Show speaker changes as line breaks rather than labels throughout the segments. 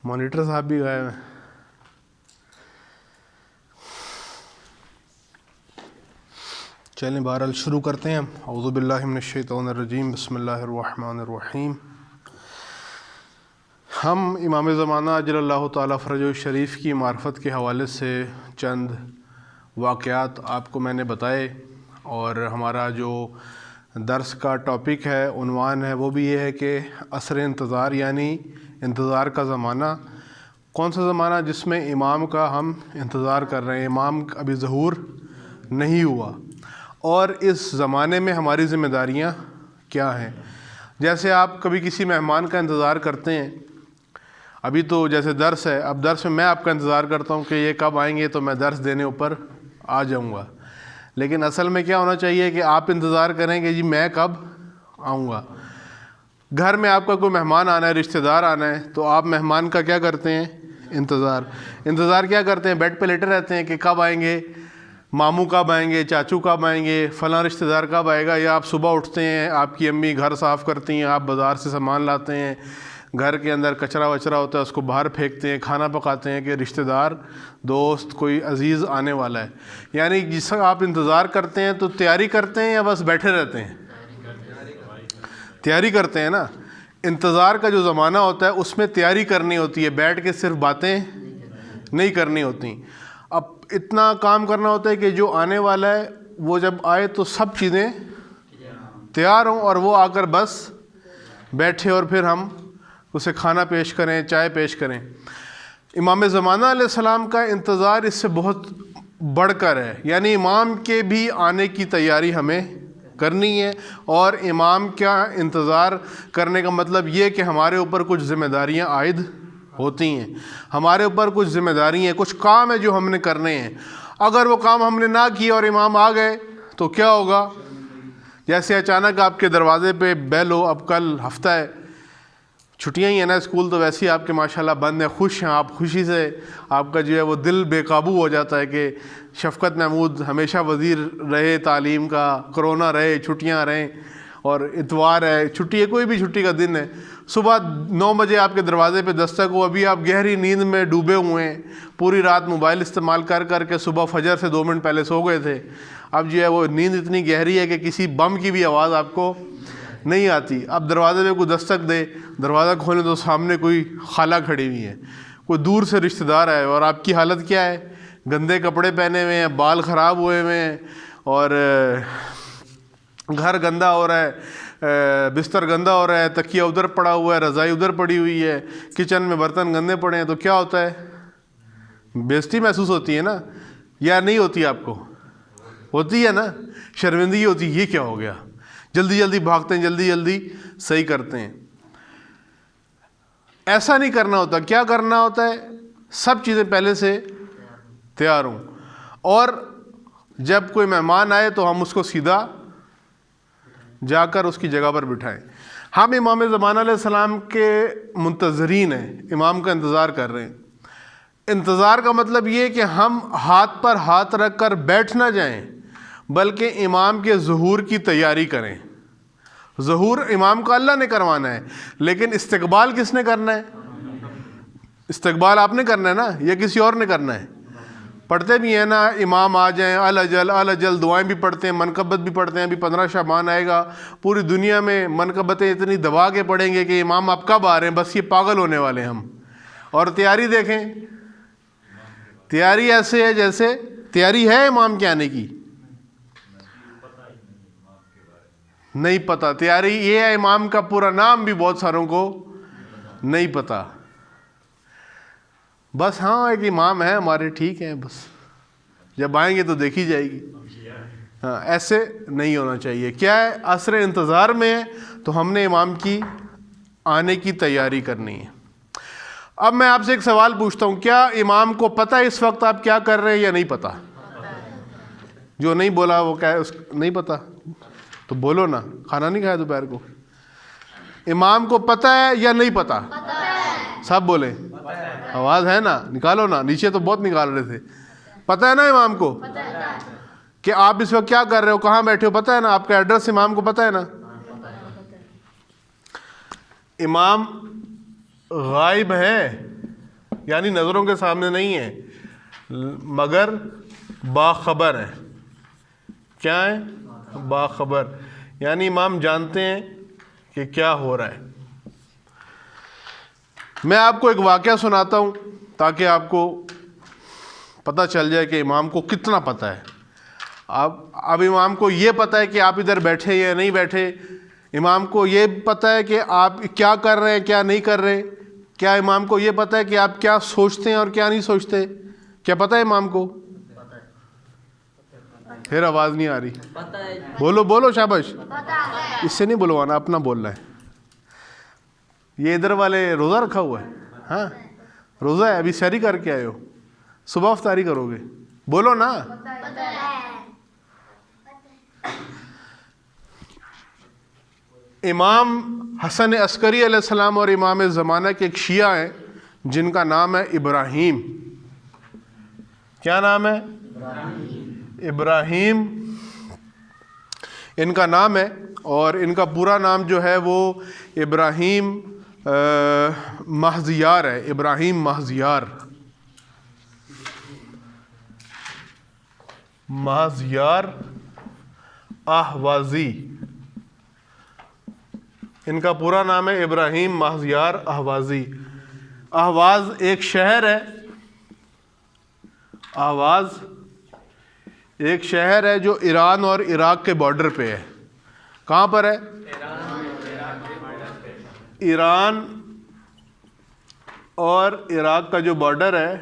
Monitor صاحب بھی گئے ہیں. چلیں بہرحال شروع کرتے ہیں. اعوذ باللہ من الشیطان الرجیم. بسم اللہ الرحمن الرحیم. ہم امام زمانہ اجل اللہ تعالیٰ فرجہ شریف کی معرفت کے حوالے سے چند واقعات آپ کو میں نے بتائے، اور ہمارا جو درس کا ٹاپک ہے، عنوان ہے، وہ بھی یہ ہے کہ عصر انتظار، یعنی انتظار کا زمانہ. کون سا زمانہ؟ جس میں امام کا ہم انتظار کر رہے ہیں، امام ابھی ظہور نہیں ہوا، اور اس زمانے میں ہماری ذمہ داریاں کیا ہیں. جیسے آپ کبھی کسی مہمان کا انتظار کرتے ہیں، ابھی تو جیسے درس ہے، اب درس میں میں آپ کا انتظار کرتا ہوں کہ یہ کب آئیں گے تو میں درس دینے اوپر آ جاؤں گا. لیکن اصل میں کیا ہونا چاہیے کہ آپ انتظار کریں کہ جی میں کب آؤں گا. گھر میں آپ کا کوئی مہمان آنا ہے، رشتہ دار آنا ہے، تو آپ مہمان کا کیا کرتے ہیں؟ انتظار کیا کرتے ہیں؟ بیڈ پہ لیٹے رہتے ہیں کہ کب آئیں گے، ماموں کب آئیں گے، چاچو کب آئیں گے، فلاں رشتہ دار کب آئے گا. یا آپ صبح اٹھتے ہیں، آپ کی امی گھر صاف کرتی ہیں، آپ بازار سے سامان لاتے ہیں، گھر کے اندر کچرا وچرا ہوتا ہے اس کو باہر پھینکتے ہیں، کھانا پکاتے ہیں کہ رشتہ دار، دوست، کوئی عزیز آنے والا ہے. یعنی جس کا آپ انتظار کرتے ہیں تو تیاری کرتے ہیں یا بس بیٹھے رہتے ہیں؟ تیاری کرتے ہیں نا. انتظار کا جو زمانہ ہوتا ہے اس میں تیاری کرنی ہوتی ہے، بیٹھ کے صرف باتیں نہیں کرنی ہوتی. اب اتنا کام کرنا ہوتا ہے کہ جو آنے والا ہے وہ جب آئے تو سب چیزیں تیار ہوں، اور وہ آ کر بس بیٹھے اور پھر ہم اسے کھانا پیش کریں، چائے پیش کریں. امام زمانہ علیہ السلام کا انتظار اس سے بہت بڑھ کر ہے. یعنی امام کے بھی آنے کی تیاری ہمیں کرنی ہے، اور امام کا انتظار کرنے کا مطلب یہ کہ ہمارے اوپر کچھ ذمہ داریاں عائد ہوتی ہیں، ہمارے اوپر کچھ ذمہ داریاں ہیں، کچھ کام ہیں جو ہم نے کرنے ہیں. اگر وہ کام ہم نے نہ کیے اور امام آ گئے تو کیا ہوگا؟ جیسے اچانک آپ کے دروازے پہ بیل ہو، اب کل ہفتہ ہے، چھٹیاں ہی ہیں نا، اسکول تو ویسے ہی آپ کے ماشاءاللہ بند ہیں، خوش ہیں آپ، خوشی سے آپ کا جو ہے وہ دل بے قابو ہو جاتا ہے کہ شفقت محمود ہمیشہ وزیر رہے تعلیم کا، کرونا رہے، چھٹیاں رہیں، اور اتوار ہے، چھٹی ہے، کوئی بھی چھٹی کا دن ہے، صبح 9 بجے آپ کے دروازے پہ دستک ہو. ابھی آپ گہری نیند میں ڈوبے ہوئے ہیں، پوری رات موبائل استعمال کر کر کے صبح فجر سے 2 منٹ پہلے سو گئے تھے. اب جو ہے وہ نیند اتنی گہری ہے کہ کسی بم کی بھی آواز آپ کو نہیں آتی. اب دروازے پہ کوئی دستک دے، دروازہ کھولیں تو سامنے کوئی خالہ کھڑی ہوئی ہے، کوئی دور سے رشتہ دار ہے، اور آپ کی حالت کیا ہے؟ گندے کپڑے پہنے ہوئے ہیں، بال خراب ہوئے ہوئے ہیں، اور گھر گندا ہو رہا ہے، بستر گندا ہو رہا ہے، تکیہ ادھر پڑا ہوا ہے، رضائی ادھر پڑی ہوئی ہے، کچن میں برتن گندے پڑے ہیں. تو کیا ہوتا ہے؟ بےزتی محسوس ہوتی ہے نا، یا نہیں ہوتی؟ آپ کو ہوتی ہے نا، شرمندگی ہوتی ہے، یہ کیا ہو گیا، جلدی جلدی بھاگتے ہیں، جلدی جلدی صحیح کرتے ہیں. ایسا نہیں کرنا ہوتا. کیا کرنا ہوتا ہے؟ سب چیزیں پہلے سے تیار ہوں، اور جب کوئی مہمان آئے تو ہم اس کو سیدھا جا کر اس کی جگہ پر بٹھائیں. ہم امام زمانہ علیہ السلام کے منتظرین ہیں، امام کا انتظار کر رہے ہیں. انتظار کا مطلب یہ کہ ہم ہاتھ پر ہاتھ رکھ کر بیٹھ نہ جائیں، بلکہ امام کے ظہور کی تیاری کریں. ظہور امام کا اللہ نے کروانا ہے، لیکن استقبال کس نے کرنا ہے؟ استقبال آپ نے کرنا ہے نا، یا کسی اور نے کرنا ہے؟ پڑھتے بھی ہیں نا، امام آ جائیں، الاجل الاجل، دعائیں بھی پڑھتے ہیں، منقبت بھی پڑھتے ہیں. ابھی 15 شعبان آئے گا، پوری دنیا میں منقبتیں اتنی دبا کے پڑھیں گے کہ امام آپ کب آ رہے ہیں، بس یہ پاگل ہونے والے ہیں ہم. اور تیاری دیکھیں، تیاری ایسے ہے جیسے تیاری ہے امام کے آنے کی، نہیں پتہ. تیاری یہ ہے، امام کا پورا نام بھی بہت ساروں کو نہیں پتہ. بس ہاں ایک امام ہے ہمارے، ٹھیک ہے، بس جب آئیں گے تو دیکھی جائے گی. ہاں، ایسے نہیں ہونا چاہیے. کیا ہے؟ عصر انتظار میں ہے تو ہم نے امام کی آنے کی تیاری کرنی ہے. اب میں آپ سے ایک سوال پوچھتا ہوں، کیا امام کو پتہ ہے اس وقت آپ کیا کر رہے ہیں یا نہیں پتہ؟ جو نہیں بولا وہ کیا ہے؟ نہیں پتہ تو بولو نا، کھانا نہیں کھایا دوپہر کو؟ امام کو پتہ ہے یا نہیں پتہ؟ سب بولیں، آواز ہے نا، نکالو نا، نیچے تو بہت نکال رہے تھے. پتہ ہے نا امام کو کہ آپ اس وقت کیا کر رہے ہو، کہاں بیٹھے ہو؟ پتہ ہے نا، آپ کا ایڈریس امام کو پتہ ہے نا. امام غائب ہے یعنی نظروں کے سامنے نہیں ہیں مگر باخبر ہیں. کیا ہیں؟ باخبر. یعنی امام جانتے ہیں کہ کیا ہو رہا ہے. میں آپ کو ایک واقعہ سناتا ہوں تاکہ آپ کو پتہ چل جائے کہ امام کو کتنا پتہ ہے. اب امام کو یہ پتہ ہے کہ آپ ادھر بیٹھے یا نہیں بیٹھے. امام کو یہ پتہ ہے کہ آپ کیا کر رہے ہیں کیا نہیں کر رہے. کیا امام کو یہ پتہ ہے کہ آپ کیا سوچتے ہیں اور کیا نہیں سوچتے؟ کیا پتہ ہے امام کو؟ پھر آواز نہیں آ رہی. بولو شاباش. اس سے نہیں بلوانا، اپنا بولنا ہے. یہ ادھر والے روزہ رکھا ہوا ہے؟ ہاں روزہ ہے. ابھی سحری کر کے آئے ہو، صبح افطاری کرو گے. بولو نا. امام حسن عسکری علیہ السلام اور امام زمانہ کے ایک شیعہ ہیں جن کا نام ہے ابراہیم. کیا نام ہے؟ ابراہیم ان کا نام ہے. اور ان کا پورا نام جو ہے وہ ابراہیم محضیار ہے. ابراہیم محضیار احوازی. ان کا پورا نام ہے ابراہیم محضیار احوازی. احواز ایک شہر ہے. احواز ایک شہر ہے جو ایران اور عراق کے بارڈر پہ ہے. کہاں پر ہے؟ ایران اور عراق کا جو بارڈر ہے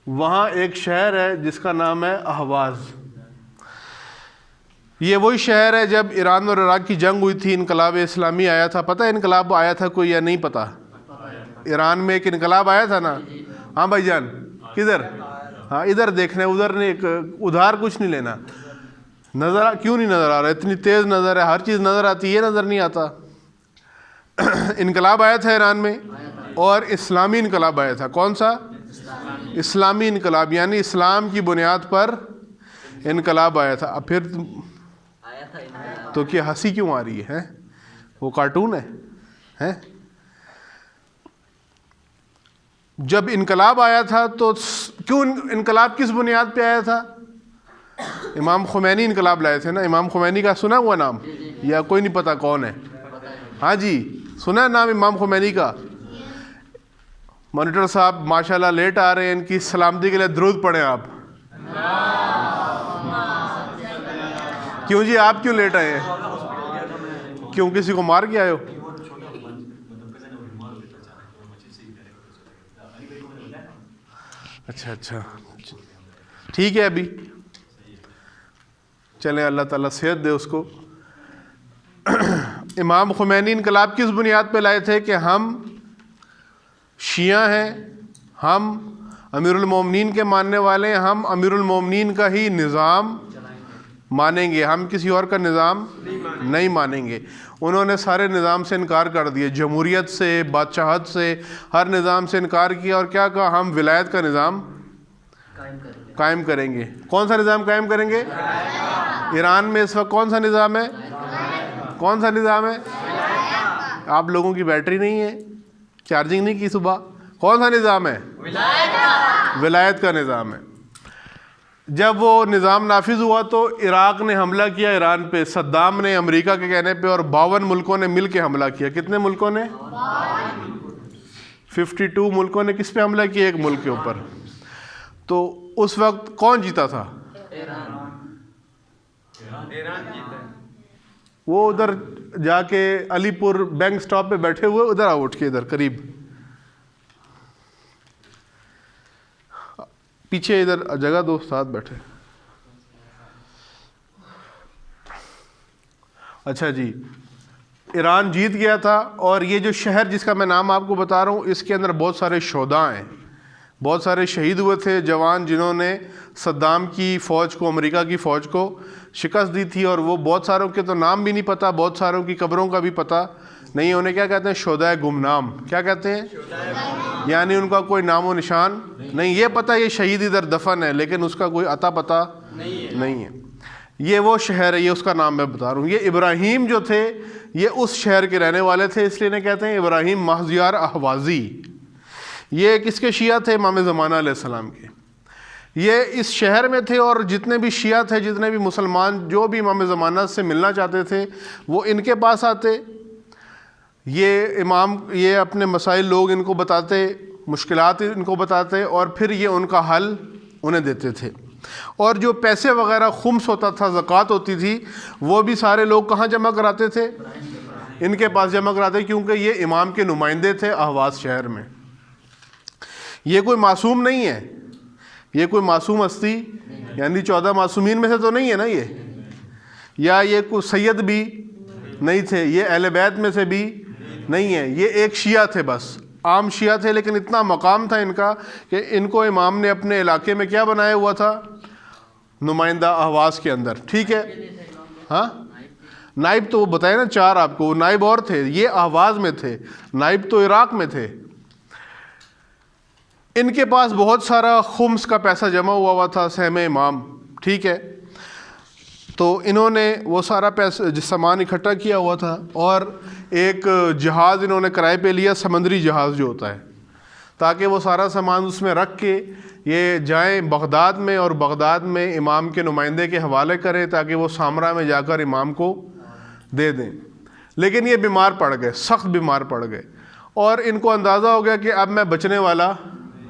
وہاں ایک شہر ہے جس کا نام ہے احواز. یہ وہی شہر ہے جب ایران اور عراق کی جنگ ہوئی تھی، انقلاب اسلامی آیا تھا. پتہ ہے انقلاب آیا تھا کوئی یا نہیں پتہ؟ ایران میں ایک انقلاب آیا تھا نا. ہاں بھائی جان کدھر؟ ہاں ادھر دیکھنا ہے، ادھر نہیں، ادھار کچھ نہیں لینا. نظر کیوں نہیں نظر آ رہا؟ اتنی تیز نظر ہے، ہر چیز نظر آتی ہے، یہ نظر نہیں آتا. انقلاب آیا تھا ایران میں اور اسلامی انقلاب آیا تھا. کون سا؟ اسلامی انقلاب. یعنی اسلام کی بنیاد پر انقلاب آیا تھا. اب پھر تو کیا ہنسی کیوں آ رہی ہے؟ وہ کارٹون ہے؟ جب انقلاب آیا تھا تو کیوں انقلاب کس بنیاد پہ آیا تھا؟ امام خمینی انقلاب لائے تھے نا. امام خمینی کا سنا ہوا نام یا کوئی نہیں پتا کون ہے؟ ہاں جی سنا ہے نام امام خمینی کا. مانیٹر صاحب ماشاءاللہ لیٹ آ رہے ہیں، ان کی سلامتی کے لیے درود پڑھیں آپ. کیوں جی آپ کیوں لیٹ آئے ہیں؟ کیوں کسی کو مار کے آئے ہو؟ اچھا ٹھیک ہے. ابھی چلیں اللہ تعالیٰ صحت دے اس کو. امام خمینی انقلاب کس بنیاد پہ لائے تھے کہ ہم شیعہ ہیں، ہم امیر المومنین کے ماننے والے ہیں، ہم امیر المومنین کا ہی نظام مانیں گے، ہم کسی اور کا نظام نہیں مانیں گے. انہوں نے سارے نظام سے انکار کر دیا، جمہوریت سے، بادشاہت سے، ہر نظام سے انکار کیا اور کیا کہا؟ ہم ولایت کا نظام قائم کریں گے. کون سا نظام قائم کریں گے؟ ایران میں اس وقت کون سا نظام ہے؟ کون سا نظام ہے؟ آپ لوگوں کی بیٹری نہیں ہے، چارجنگ نہیں کی صبح. کون سا نظام ہے؟ ولایت کا نظام ہے. جب وہ نظام نافذ ہوا تو عراق نے حملہ کیا ایران پہ. صدام نے امریکہ کے کہنے پہ اور 52 ملکوں نے مل کے حملہ کیا. کتنے ملکوں نے؟ 52 ملکوں نے کس پہ حملہ کیا؟ ایک ملک کے اوپر. تو اس وقت کون جیتا تھا؟ وہ ادھر جا کے علی پور بینک سٹاپ پہ بیٹھے ہوئے، ادھر آؤ اٹھ کے، ادھر قریب پیچھے ادھر جگہ دو، ساتھ بیٹھے. اچھا جی ایران جیت گیا تھا. اور یہ جو شہر جس کا میں نام آپ کو بتا رہا ہوں اس کے اندر بہت سارے شہداء ہیں، بہت سارے شہید ہوئے تھے جوان جنہوں نے صدام کی فوج کو، امریکہ کی فوج کو شکست دی تھی. اور وہ بہت ساروں کے تو نام بھی نہیں پتہ، بہت ساروں کی قبروں کا بھی پتہ نہیں. انہیں کیا کہتے ہیں؟ شہداء گمنام. کیا کہتے ہیں؟ یعنی ان کا کوئی نام و نشان نہیں. یہ پتہ یہ شہید ادھر دفن ہے لیکن اس کا کوئی عطا پتہ نہیں ہے. یہ وہ شہر ہے، یہ اس کا نام میں بتا رہا ہوں. یہ ابراہیم جو تھے یہ اس شہر کے رہنے والے تھے، اس لیے انہیں کہتے ہیں ابراہیم محضیار احوازی. یہ کس کے شیعہ تھے؟ امام زمانہ علیہ السلام کے. یہ اس شہر میں تھے اور جتنے بھی شیعہ تھے، جتنے بھی مسلمان جو بھی امام زمانہ سے ملنا چاہتے تھے وہ ان کے پاس آتے. یہ اپنے مسائل لوگ ان کو بتاتے، مشکلات ان کو بتاتے، اور پھر یہ ان کا حل انہیں دیتے تھے. اور جو پیسے وغیرہ خمس ہوتا تھا، زکوٰۃ ہوتی تھی، وہ بھی سارے لوگ کہاں جمع کراتے تھے؟ ان کے پاس جمع کراتے، کیونکہ یہ امام کے نمائندے تھے اہواز شہر میں. یہ کوئی معصوم نہیں ہے، یہ کوئی معصوم ہستی یعنی 14 معصومین میں سے تو نہیں ہے نا یہ، یا یہ کوئی سید بھی نہیں تھے، یہ اہل بیت میں سے بھی نہیں ہے. یہ ایک شیعہ تھے، بس عام شیعہ تھے، لیکن اتنا مقام تھا ان کا کہ ان کو امام نے اپنے علاقے میں کیا بنایا ہوا تھا؟ نمائندہ اہواز کے اندر. ٹھیک ہے. ہاں نائب تو وہ بتائے نا 4 آپ کو، نائب اور تھے، یہ اہواز میں تھے، نائب تو عراق میں تھے. ان کے پاس بہت سارا خمس کا پیسہ جمع ہوا تھا، سہم امام. ٹھیک ہے. تو انہوں نے وہ سارا پیسہ سامان اکٹھا کیا ہوا تھا، اور ایک جہاز انہوں نے کرائے پہ لیا، سمندری جہاز جو ہوتا ہے، تاکہ وہ سارا سامان اس میں رکھ کے یہ جائیں بغداد میں، اور بغداد میں امام کے نمائندے کے حوالے کریں تاکہ وہ سامرا میں جا کر امام کو دے دیں. لیکن یہ بیمار پڑ گئے، سخت بیمار پڑ گئے، اور ان کو اندازہ ہو گیا کہ اب میں بچنے والا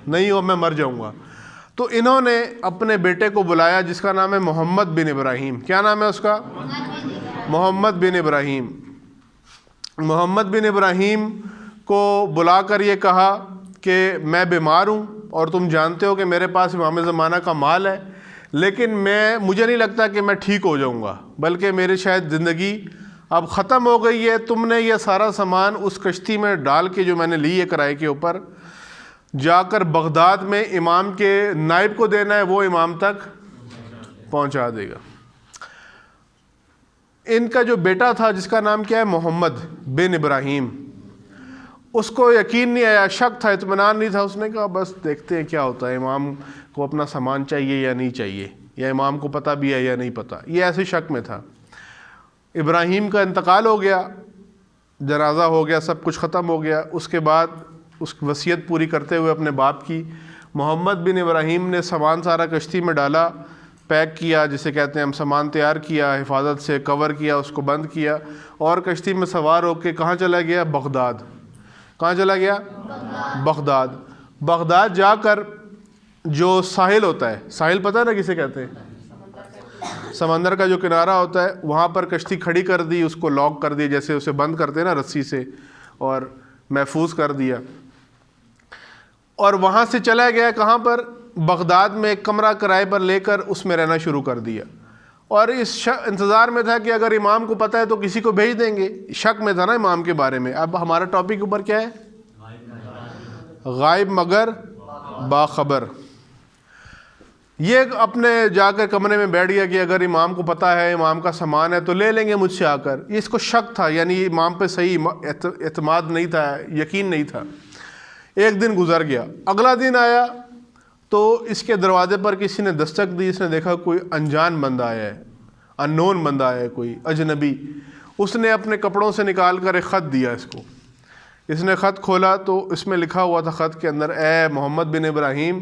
نہیں ہوں، میں مر جاؤں گا. تو انہوں نے اپنے بیٹے کو بلایا جس کا نام ہے محمد بن ابراہیم. کیا نام ہے اس کا؟ محمد بن ابراہیم. محمد بن ابراہیم کو بلا کر یہ کہا کہ میں بیمار ہوں، اور تم جانتے ہو کہ میرے پاس امام زمانہ کا مال ہے، لیکن مجھے نہیں لگتا کہ میں ٹھیک ہو جاؤں گا، بلکہ میری شاید زندگی اب ختم ہو گئی ہے. تم نے یہ سارا سامان اس کشتی میں ڈال کے جو میں نے لی ہے کرائے کے اوپر، جا کر بغداد میں امام کے نائب کو دینا ہے، وہ امام تک پہنچا دے گا. ان کا جو بیٹا تھا جس کا نام کیا ہے؟ محمد بن ابراہیم. اس کو یقین نہیں آیا، شک تھا، اطمینان نہیں تھا. اس نے کہا بس دیکھتے ہیں کیا ہوتا ہے، امام کو اپنا سامان چاہیے یا نہیں چاہیے، یا امام کو پتہ بھی ہے یا نہیں پتہ. یہ ایسے شک میں تھا. ابراہیم کا انتقال ہو گیا، جنازہ ہو گیا، سب کچھ ختم ہو گیا. اس کے بعد اس وصیت پوری کرتے ہوئے اپنے باپ کی، محمد بن ابراہیم نے سامان سارا کشتی میں ڈالا، پیک کیا، جسے کہتے ہیں ہم، سامان تیار کیا، حفاظت سے کور کیا، اس کو بند کیا، اور کشتی میں سوار ہو کے کہاں چلا گیا؟ بغداد. کہاں چلا گیا؟ بغداد. بغداد جا کر جو ساحل ہوتا ہے، ساحل پتہ ہے نا کسے کہتے ہیں؟ سمندر کا جو کنارہ ہوتا ہے، وہاں پر کشتی کھڑی کر دی، اس کو لاک کر دی، جیسے اسے بند کرتے ہیں نا رسی سے، اور محفوظ کر دیا. اور وہاں سے چلا گیا کہاں پر؟ بغداد میں ایک کمرہ کرائے پر لے کر اس میں رہنا شروع کر دیا. اور اس انتظار میں تھا کہ اگر امام کو پتہ ہے تو کسی کو بھیج دیں گے. شک میں تھا نا امام کے بارے میں. اب ہمارا ٹاپک اوپر کیا ہے؟ غائب مگر باخبر. یہ اپنے جا کر کمرے میں بیٹھ گیا کہ اگر امام کو پتہ ہے، امام کا سامان ہے، تو لے لیں گے مجھ سے آ کر. اس کو شک تھا، یعنی امام پہ صحیح اعتماد نہیں تھا، یقین نہیں تھا. ایک دن گزر گیا، اگلا دن آیا تو اس کے دروازے پر کسی نے دستک دی. اس نے دیکھا کوئی انجان بندہ آیا ہے، ان نون بندہ آیا ہے، کوئی اجنبی. اس نے اپنے کپڑوں سے نکال کر ایک خط دیا اس کو. اس نے خط کھولا تو اس میں لکھا ہوا تھا خط کے اندر، اے محمد بن ابراہیم،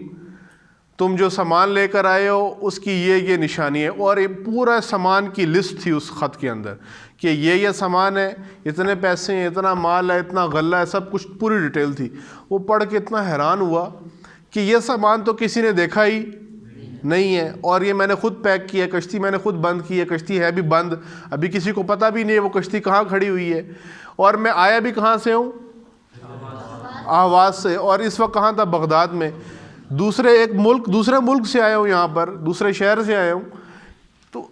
تم جو سامان لے کر آئے ہو اس کی یہ نشانی ہے. اور یہ پورا سامان کی لسٹ تھی اس خط کے اندر کہ یہ سامان ہے، اتنے پیسے ہیں، اتنا مال ہے، اتنا غلہ ہے، سب کچھ پوری ڈیٹیل تھی. وہ پڑھ کے اتنا حیران ہوا کہ یہ سامان تو کسی نے دیکھا ہی نہیں ہے، اور یہ میں نے خود پیک کیا، کشتی میں نے خود بند کی ہے، کشتی ہے بھی بند، ابھی کسی کو پتہ بھی نہیں ہے وہ کشتی کہاں کھڑی ہوئی ہے. اور میں آیا بھی کہاں سے ہوں؟ اہواز سے. اور اس وقت کہاں تھا؟ بغداد میں. دوسرے ملک سے آیا ہوں، یہاں پر دوسرے شہر سے آیا ہوں. تو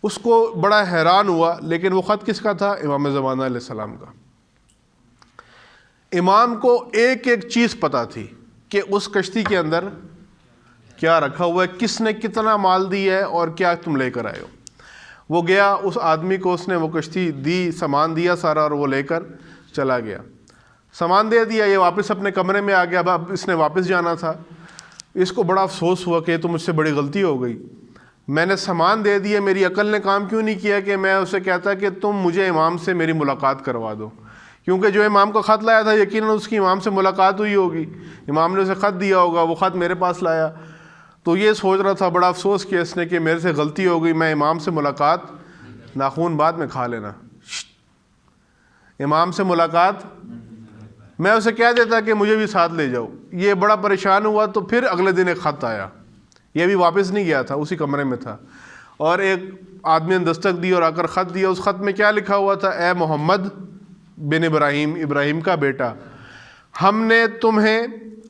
اس کو بڑا حیران ہوا. لیکن وہ خط کس کا تھا؟ امام زمانہ علیہ السلام کا. امام کو ایک ایک چیز پتہ تھی کہ اس کشتی کے اندر کیا رکھا ہوا ہے، کس نے کتنا مال دی ہے، اور کیا تم لے کر آئے ہو. وہ گیا، اس آدمی کو اس نے وہ کشتی دی، سامان دیا سارا، اور وہ لے کر چلا گیا. سامان دے دیا، یہ واپس اپنے کمرے میں آ گیا. اب اس نے واپس جانا تھا. اس کو بڑا افسوس ہوا کہ یہ تو مجھ سے بڑی غلطی ہو گئی، میں نے سامان دے دیا، میری عقل نے کام کیوں نہیں کیا کہ میں اسے کہتا کہ تم مجھے امام سے میری ملاقات کروا دو، کیونکہ جو امام کو خط لایا تھا یقیناً اس کی امام سے ملاقات ہوئی ہوگی، امام نے اسے خط دیا ہوگا، وہ خط میرے پاس لایا، تو یہ سوچ رہا تھا، بڑا افسوس کیا اس نے کہ میرے سے غلطی ہو گئی، میں امام سے ملاقات، ناخون بعد میں کھا لینا، امام سے ملاقات میں اسے کہہ دیتا کہ مجھے بھی ساتھ لے جاؤ۔ یہ بڑا پریشان ہوا، تو پھر اگلے دن ایک خط آیا، یہ بھی واپس نہیں گیا تھا، اسی کمرے میں تھا، اور ایک آدمی نے دستک دی اور آ کر خط دیا۔ اس خط میں کیا لکھا ہوا تھا؟ اے محمد بن ابراہیم، ابراہیم کا بیٹا، ہم نے تمہیں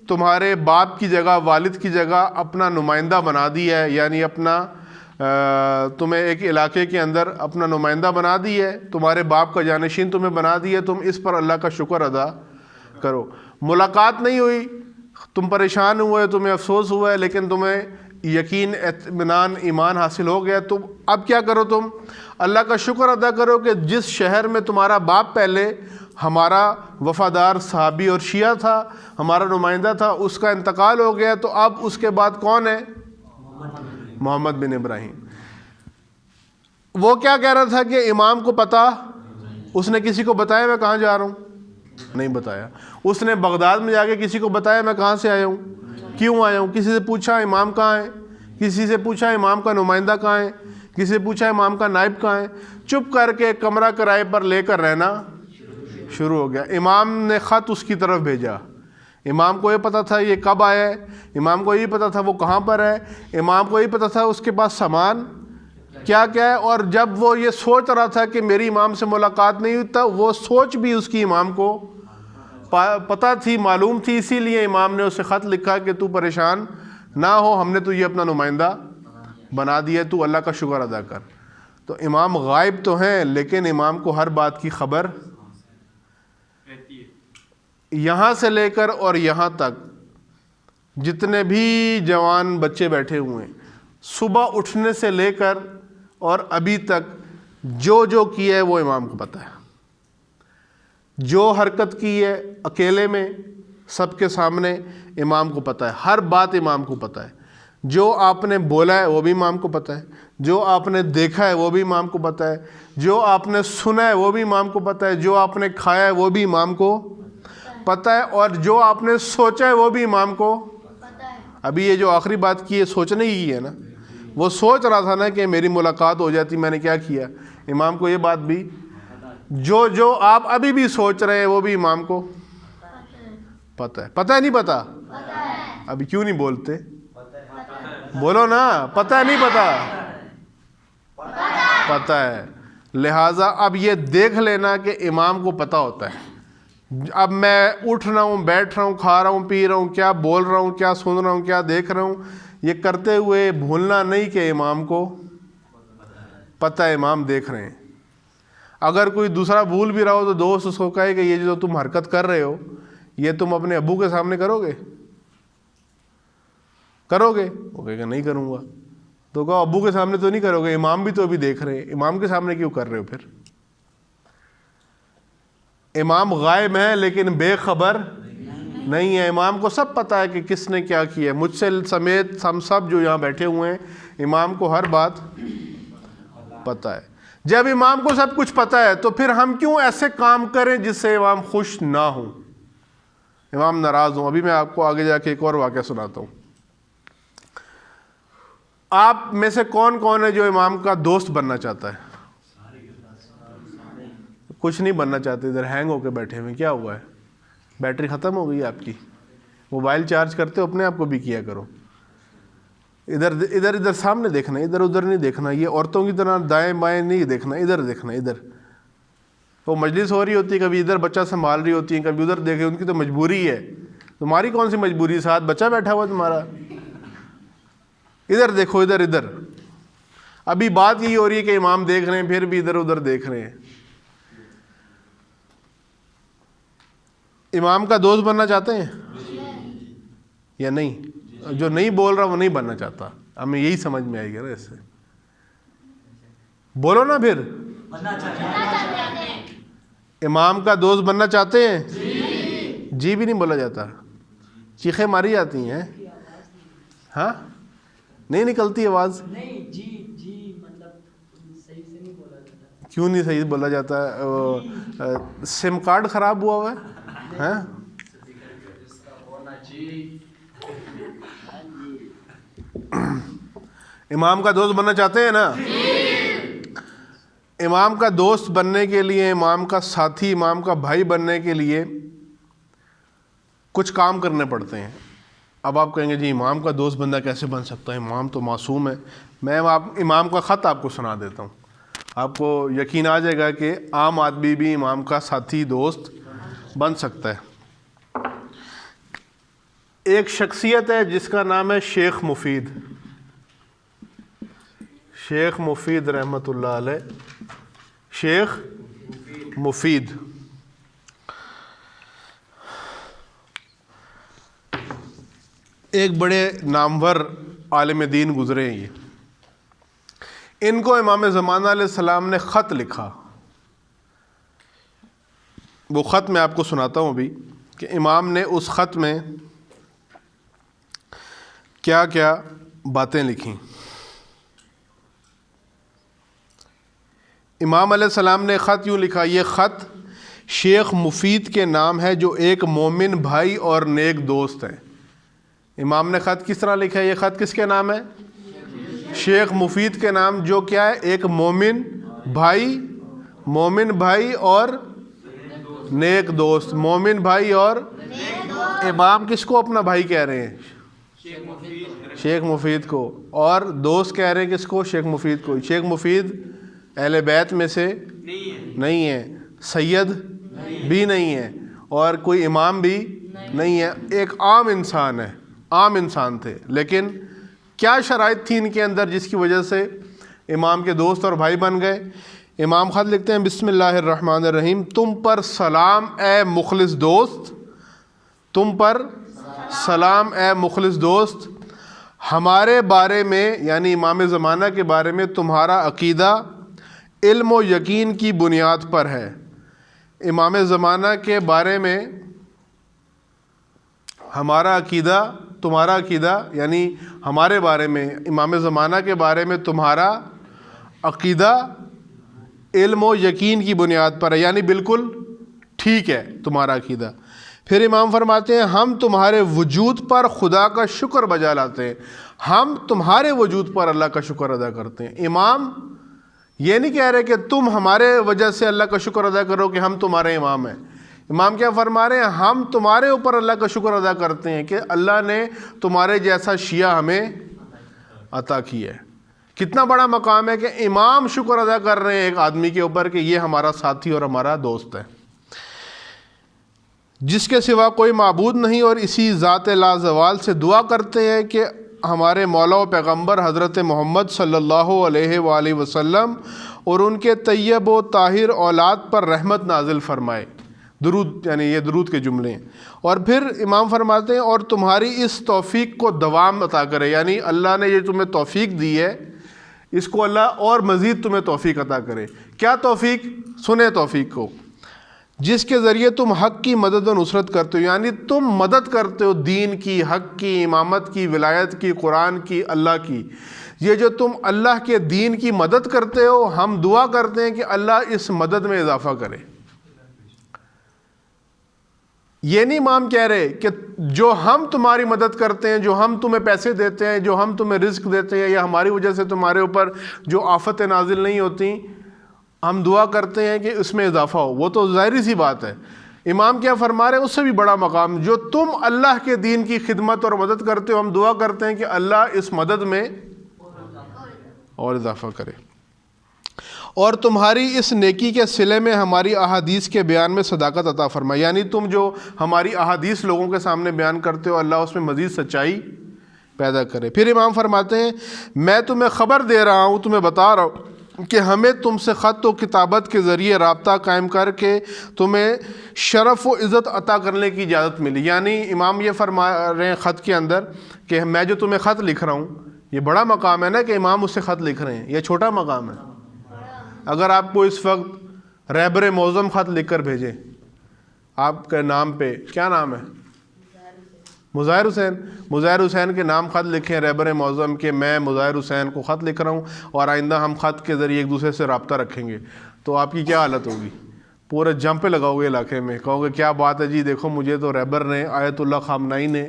تمہارے باپ کی جگہ، والد کی جگہ اپنا نمائندہ بنا دیا ہے، یعنی اپنا تمہیں ایک علاقے کے اندر اپنا نمائندہ بنا دی ہے، تمہارے باپ کا جانشین تمہیں بنا دیا ہے، تم اس پر اللہ کا شکر ادا کرو۔ ملاقات نہیں ہوئی، تم پریشان ہوئے، تمہیں افسوس ہوا ہے، لیکن تمہیں یقین، اطمینان، ایمان حاصل ہو گیا، تو اب کیا کرو؟ تم اللہ کا شکر ادا کرو کہ جس شہر میں تمہارا باپ پہلے ہمارا وفادار صحابی اور شیعہ تھا، ہمارا نمائندہ تھا، اس کا انتقال ہو گیا، تو اب اس کے بعد کون ہے؟ محمد بن ابراہیم۔ وہ کیا کہہ رہا تھا کہ امام کو پتا، اس نے کسی کو بتایا میں کہاں جا رہا ہوں؟ نہیں بتایا۔ اس نے بغداد میں جا کے کسی کو بتایا میں کہاں سے آیا ہوں، کیوں آیا ہوں؟ کسی سے پوچھا امام کہاں ہے؟ کسی سے پوچھا امام کا نمائندہ کہاں ہے؟ کسی سے پوچھا امام کا نائب کہاں ہے؟ چپ کر کے کمرہ کرائے پر لے کر رہنا شروع ہو گیا۔ امام نے خط اس کی طرف بھیجا، امام کو یہ پتا تھا یہ کب آیا ہے، امام کو یہ پتا تھا وہ کہاں پر ہے، امام کو یہ پتا تھا اس کے پاس سامان کیا کیا ہے، اور جب وہ یہ سوچ رہا تھا کہ میری امام سے ملاقات نہیں ہوتا، وہ سوچ بھی اس کی امام کو پتہ تھی، معلوم تھی، اسی لیے امام نے اسے خط لکھا کہ تو پریشان نہ ہو، ہم نے تجھے اپنا نمائندہ بنا دیا، تو اللہ کا شکر ادا کر۔ تو امام غائب تو ہیں، لیکن امام کو ہر بات کی خبر، یہاں سے لے کر اور یہاں تک جتنے بھی جوان بچے بیٹھے ہوئے ہیں، صبح اٹھنے سے لے کر اور ابھی تک جو جو کیا ہے وہ امام کو پتہ ہے، جو حرکت کی ہے اکیلے میں سب کے سامنے امام کو پتہ ہے، ہر بات امام کو پتہ ہے، جو آپ نے بولا ہے وہ بھی امام کو پتہ ہے، جو آپ نے دیکھا ہے وہ بھی امام کو پتہ ہے، جو آپ نے سنا ہے وہ بھی امام کو پتہ ہے، جو آپ نے کھایا ہے وہ بھی امام کو پتہ ہے، اور جو آپ نے سوچا ہے وہ بھی امام کو پتہ ہے۔ ابھی یہ جو آخری بات کی ہے سوچنے کی ہے نا، وہ سوچ رہا تھا نا کہ میری ملاقات ہو جاتی، میں نے کیا کیا، امام کو یہ بات بھی، جو آپ ابھی بھی سوچ رہے ہیں وہ بھی امام کو پتہ ہے۔ پتہ ہے نہیں پتہ؟ ابھی کیوں نہیں بولتے؟ بولو نا، پتہ ہے نہیں پتہ؟ پتہ ہے۔ لہٰذا اب یہ دیکھ لینا کہ امام کو پتہ ہوتا ہے، اب میں اٹھ رہا ہوں، بیٹھ رہا ہوں، کھا رہا ہوں، پی رہا ہوں، کیا بول رہا ہوں، کیا سن رہا ہوں، کیا دیکھ رہا ہوں، یہ کرتے ہوئے بھولنا نہیں کہ امام کو پتہ ہے، امام دیکھ رہے ہیں۔ اگر کوئی دوسرا بھول بھی رہا ہو تو دوست اس کو کہے کہ یہ جو تم حرکت کر رہے ہو یہ تم اپنے ابو کے سامنے کرو گے؟ کرو گے؟ وہ کہے گا نہیں کروں گا۔ تو کہو ابو کے سامنے تو نہیں کرو گے، امام بھی تو ابھی دیکھ رہے ہیں، امام کے سامنے کیوں کر رہے ہو پھر؟ امام غائب ہیں لیکن بے خبر نہیں ہے، امام کو سب پتہ ہے کہ کس نے کیا کیا ہے، مجھ سے سمیت ہم سب جو یہاں بیٹھے ہوئے ہیں، امام کو ہر بات پتہ ہے۔ جب امام کو سب کچھ پتہ ہے تو پھر ہم کیوں ایسے کام کریں جس سے امام خوش نہ ہوں، امام ناراض ہوں؟ ابھی میں آپ کو آگے جا کے ایک اور واقعہ سناتا ہوں۔ آپ میں سے کون کون ہے جو امام کا دوست بننا چاہتا ہے؟ کچھ نہیں بننا چاہتے، ادھر ہینگ ہو کے بیٹھے ہوئے، کیا ہوا ہے؟ بیٹری ختم ہو گئی آپ کی؟ موبائل چارج کرتے ہو اپنے آپ کو بھی کیا کرو، ادھر سامنے دیکھنا، ادھر ادھر نہیں دیکھنا، یہ عورتوں کی طرح دائیں بائیں نہیں دیکھنا، ادھر دیکھنا، ادھر۔ وہ مجلس ہو رہی ہوتی ہے، کبھی ادھر بچہ سنبھال رہی ہوتی ہیں، کبھی ادھر دیکھے، ان کی تو مجبوری ہے، تمہاری کون سی مجبوری ہے؟ ساتھ بچہ بیٹھا ہوا تمہارا، ادھر دیکھو، ادھر ادھر۔ ابھی بات یہی ہو رہی ہے کہ امام دیکھ رہے ہیں، پھر بھی ادھر ادھر دیکھ رہے ہیں۔ امام کا دوست بننا چاہتے ہیں یا نہیں؟ جو نہیں بول رہا وہ نہیں بننا چاہتا، ہمیں یہی سمجھ میں آئے گا نا اس سے۔ بولو نا پھر، امام کا دوست بننا چاہتے ہیں؟ جی بھی نہیں بولا جاتا، چیخیں ماری جاتی ہیں، ہاں نہیں نکلتی آواز، کیوں نہیں صحیح بولا جاتا ہے؟ سم کارڈ خراب ہوا ہوا ہے؟ امام کا دوست بننا چاہتے ہیں نا؟ امام کا دوست بننے کے لیے، امام کا ساتھی، امام کا بھائی بننے کے لیے کچھ کام کرنے پڑتے ہیں۔ اب آپ کہیں گے جی امام کا دوست بندہ کیسے بن سکتا ہے، امام تو معصوم ہے۔ میں امام کا خط آپ کو سنا دیتا ہوں، آپ کو یقین آ جائے گا کہ عام آدمی بھی امام کا ساتھی دوست بن سکتا ہے۔ ایک شخصیت ہے جس کا نام ہے شیخ مفید، شیخ مفید رحمۃ اللہ علیہ، شیخ مفید۔ ایک بڑے نامور عالم دین گزرے ہیں یہ، ان کو امام زمانہ علیہ السلام نے خط لکھا۔ وہ خط میں آپ کو سناتا ہوں ابھی کہ امام نے اس خط میں کیا کیا باتیں لکھیں۔ امام علیہ السلام نے خط یوں لکھا، یہ خط شیخ مفید کے نام ہے جو ایک مومن بھائی اور نیک دوست ہے۔ امام نے خط کس طرح لکھا ہے؟ یہ خط کس کے نام ہے؟ شیخ مفید کے نام، جو کیا ہے؟ ایک مومن بھائی اور نیک دوست۔ مومن بھائی اور امام کس کو اپنا بھائی کہہ رہے ہیں؟ شیخ مفید کو۔ اور دوست کہہ رہے ہیں کس کو؟ شیخ مفید کو۔ شیخ مفید اہل بیت میں سے نہیں ہے، سید بھی نہیں ہے، اور کوئی امام بھی نہیں ہے، ایک عام انسان ہے، عام انسان تھے۔ لیکن کیا شرائط تھی ان کے اندر جس کی وجہ سے امام کے دوست اور بھائی بن گئے؟ امام خط لکھتے ہیں، بسم اللہ الرحمن الرحیم، تم پر سلام اے مخلص دوست، تم پر سلام اے مخلص دوست، ہمارے بارے میں یعنی امام زمانہ کے بارے میں تمہارا عقیدہ علم و یقین کی بنیاد پر ہے۔ امام زمانہ کے بارے میں ہمارا عقیدہ، تمہارا عقیدہ یعنی ہمارے بارے میں، امام زمانہ کے بارے میں تمہارا عقیدہ علم و یقین کی بنیاد پر ہے، یعنی بالکل ٹھیک ہے تمہارا عقیدہ۔ پھر امام فرماتے ہیں، ہم تمہارے وجود پر خدا کا شکر بجا لاتے ہیں، ہم تمہارے وجود پر اللہ کا شکر ادا کرتے ہیں۔ امام یہ نہیں کہہ رہے کہ تم ہمارے وجہ سے اللہ کا شکر ادا کرو کہ ہم تمہارے امام ہیں۔ امام کیا فرما رہے ہیں؟ ہم تمہارے اوپر اللہ کا شکر ادا کرتے ہیں کہ اللہ نے تمہارے جیسا شیعہ ہمیں عطا کیا ہے۔ کتنا بڑا مقام ہے کہ امام شکر ادا کر رہے ہیں ایک آدمی کے اوپر کہ یہ ہمارا ساتھی اور ہمارا دوست ہے، جس کے سوا کوئی معبود نہیں، اور اسی ذات لازوال سے دعا کرتے ہیں کہ ہمارے مولا و پیغمبر حضرت محمد صلی اللہ علیہ وآلہ وسلم اور ان کے طیب و طاہر اولاد پر رحمت نازل فرمائے۔ درود یعنی یہ درود کے جملے ہیں۔ اور پھر امام فرماتے ہیں، اور تمہاری اس توفیق کو دوام عطا کرے، یعنی اللہ نے یہ تمہیں توفیق دی ہے، اس کو اللہ اور مزید تمہیں توفیق عطا کرے۔ کیا توفیق؟ سنیں توفیق کو، جس کے ذریعے تم حق کی مدد و نصرت کرتے ہو، یعنی تم مدد کرتے ہو دین کی، حق کی، امامت کی، ولایت کی، قرآن کی، اللہ کی۔ یہ جو تم اللہ کے دین کی مدد کرتے ہو، ہم دعا کرتے ہیں کہ اللہ اس مدد میں اضافہ کرے۔ یہ نہیں امام کہہ رہے کہ جو ہم تمہاری مدد کرتے ہیں، جو ہم تمہیں پیسے دیتے ہیں، جو ہم تمہیں رزق دیتے ہیں، یا ہماری وجہ سے تمہارے اوپر جو آفتیں نازل نہیں ہوتی، ہم دعا کرتے ہیں کہ اس میں اضافہ ہو، وہ تو ظاہری سی بات ہے۔ امام کیا فرما رہے ہیں؟ اس سے بھی بڑا مقام، جو تم اللہ کے دین کی خدمت اور مدد کرتے ہو، ہم دعا کرتے ہیں کہ اللہ اس مدد میں اور اضافہ کرے، اور تمہاری اس نیکی کے صلے میں ہماری احادیث کے بیان میں صداقت عطا فرمائے، یعنی تم جو ہماری احادیث لوگوں کے سامنے بیان کرتے ہو، اللہ اس میں مزید سچائی پیدا کرے۔ پھر امام فرماتے ہیں، میں تمہیں خبر دے رہا ہوں، تمہیں بتا رہا ہوں کہ ہمیں تم سے خط و کتابت کے ذریعے رابطہ قائم کر کے تمہیں شرف و عزت عطا کرنے کی اجازت ملی۔ یعنی امام یہ فرما رہے ہیں خط کے اندر کہ میں جو تمہیں خط لکھ رہا ہوں، یہ بڑا مقام ہے نا کہ امام اس سے خط لکھ رہے ہیں، یہ چھوٹا مقام ہے۔ اگر آپ کو اس وقت رہبر معظم خط لکھ کر بھیجیں آپ کے نام پہ، کیا نام ہے؟ مظاہر حسین، مظاہر حسین کے نام خط لکھیں رہبر معظم کہ میں مظاہر حسین کو خط لکھ رہا ہوں، اور آئندہ ہم خط کے ذریعے ایک دوسرے سے رابطہ رکھیں گے، تو آپ کی کیا حالت ہوگی؟ پورے جم پہ لگاؤ گے علاقے میں, کہو گے کیا بات ہے جی, دیکھو مجھے تو رہبر نے, آیت اللہ خامنائی نے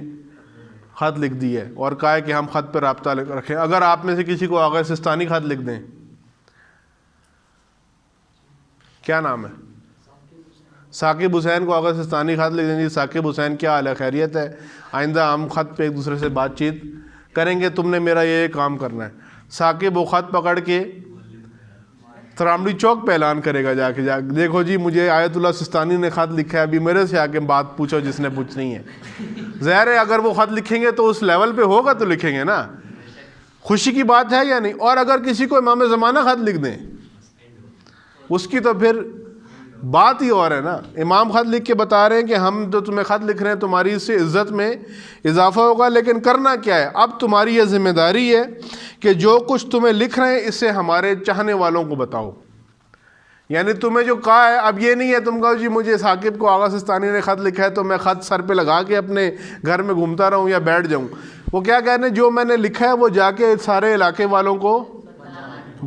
خط لکھ دی ہے اور کہا ہے کہ ہم خط پہ رابطہ رکھیں. اگر آپ میں سے کسی کو آغا سستانی خط لکھ دیں, کیا نام ہے, ثاقب حسین کو آغا سستانی خط لکھ دیں, جی ثاقب حسین کیا حال ہے, خیریت ہے, آئندہ ہم خط پہ ایک دوسرے سے بات چیت کریں گے, تم نے میرا یہ کام کرنا ہے. ثاقب وہ خط پکڑ کے ترامڑی چوک پہ اعلان کرے گا جا کے, دیکھو جی مجھے آیت اللہ سستانی نے خط لکھا ہے, ابھی میرے سے آ کے بات پوچھو جس نے پوچھنی ہے. ظاہر ہے اگر وہ خط لکھیں گے تو اس لیول پہ ہوگا تو لکھیں گے نا, خوشی کی بات ہے یا نہیں. اور اگر کسی کو امام زمانہ خط لکھ دیں, اس کی تو پھر بات ہی اور ہے نا. امام خط لکھ کے بتا رہے ہیں کہ ہم جو تمہیں خط لکھ رہے ہیں تمہاری اس سے عزت میں اضافہ ہوگا, لیکن کرنا کیا ہے, اب تمہاری یہ ذمہ داری ہے کہ جو کچھ تمہیں لکھ رہے ہیں اسے ہمارے چاہنے والوں کو بتاؤ. یعنی تمہیں جو کہا ہے, اب یہ نہیں ہے تم کہو جی مجھے ثاقب کو آغا سستانی نے خط لکھا ہے تو میں خط سر پہ لگا کے اپنے گھر میں گھومتا رہوں یا بیٹھ جاؤں. وہ کیا کہہ رہے ہیں, جو میں نے لکھا ہے وہ جا کے سارے علاقے والوں کو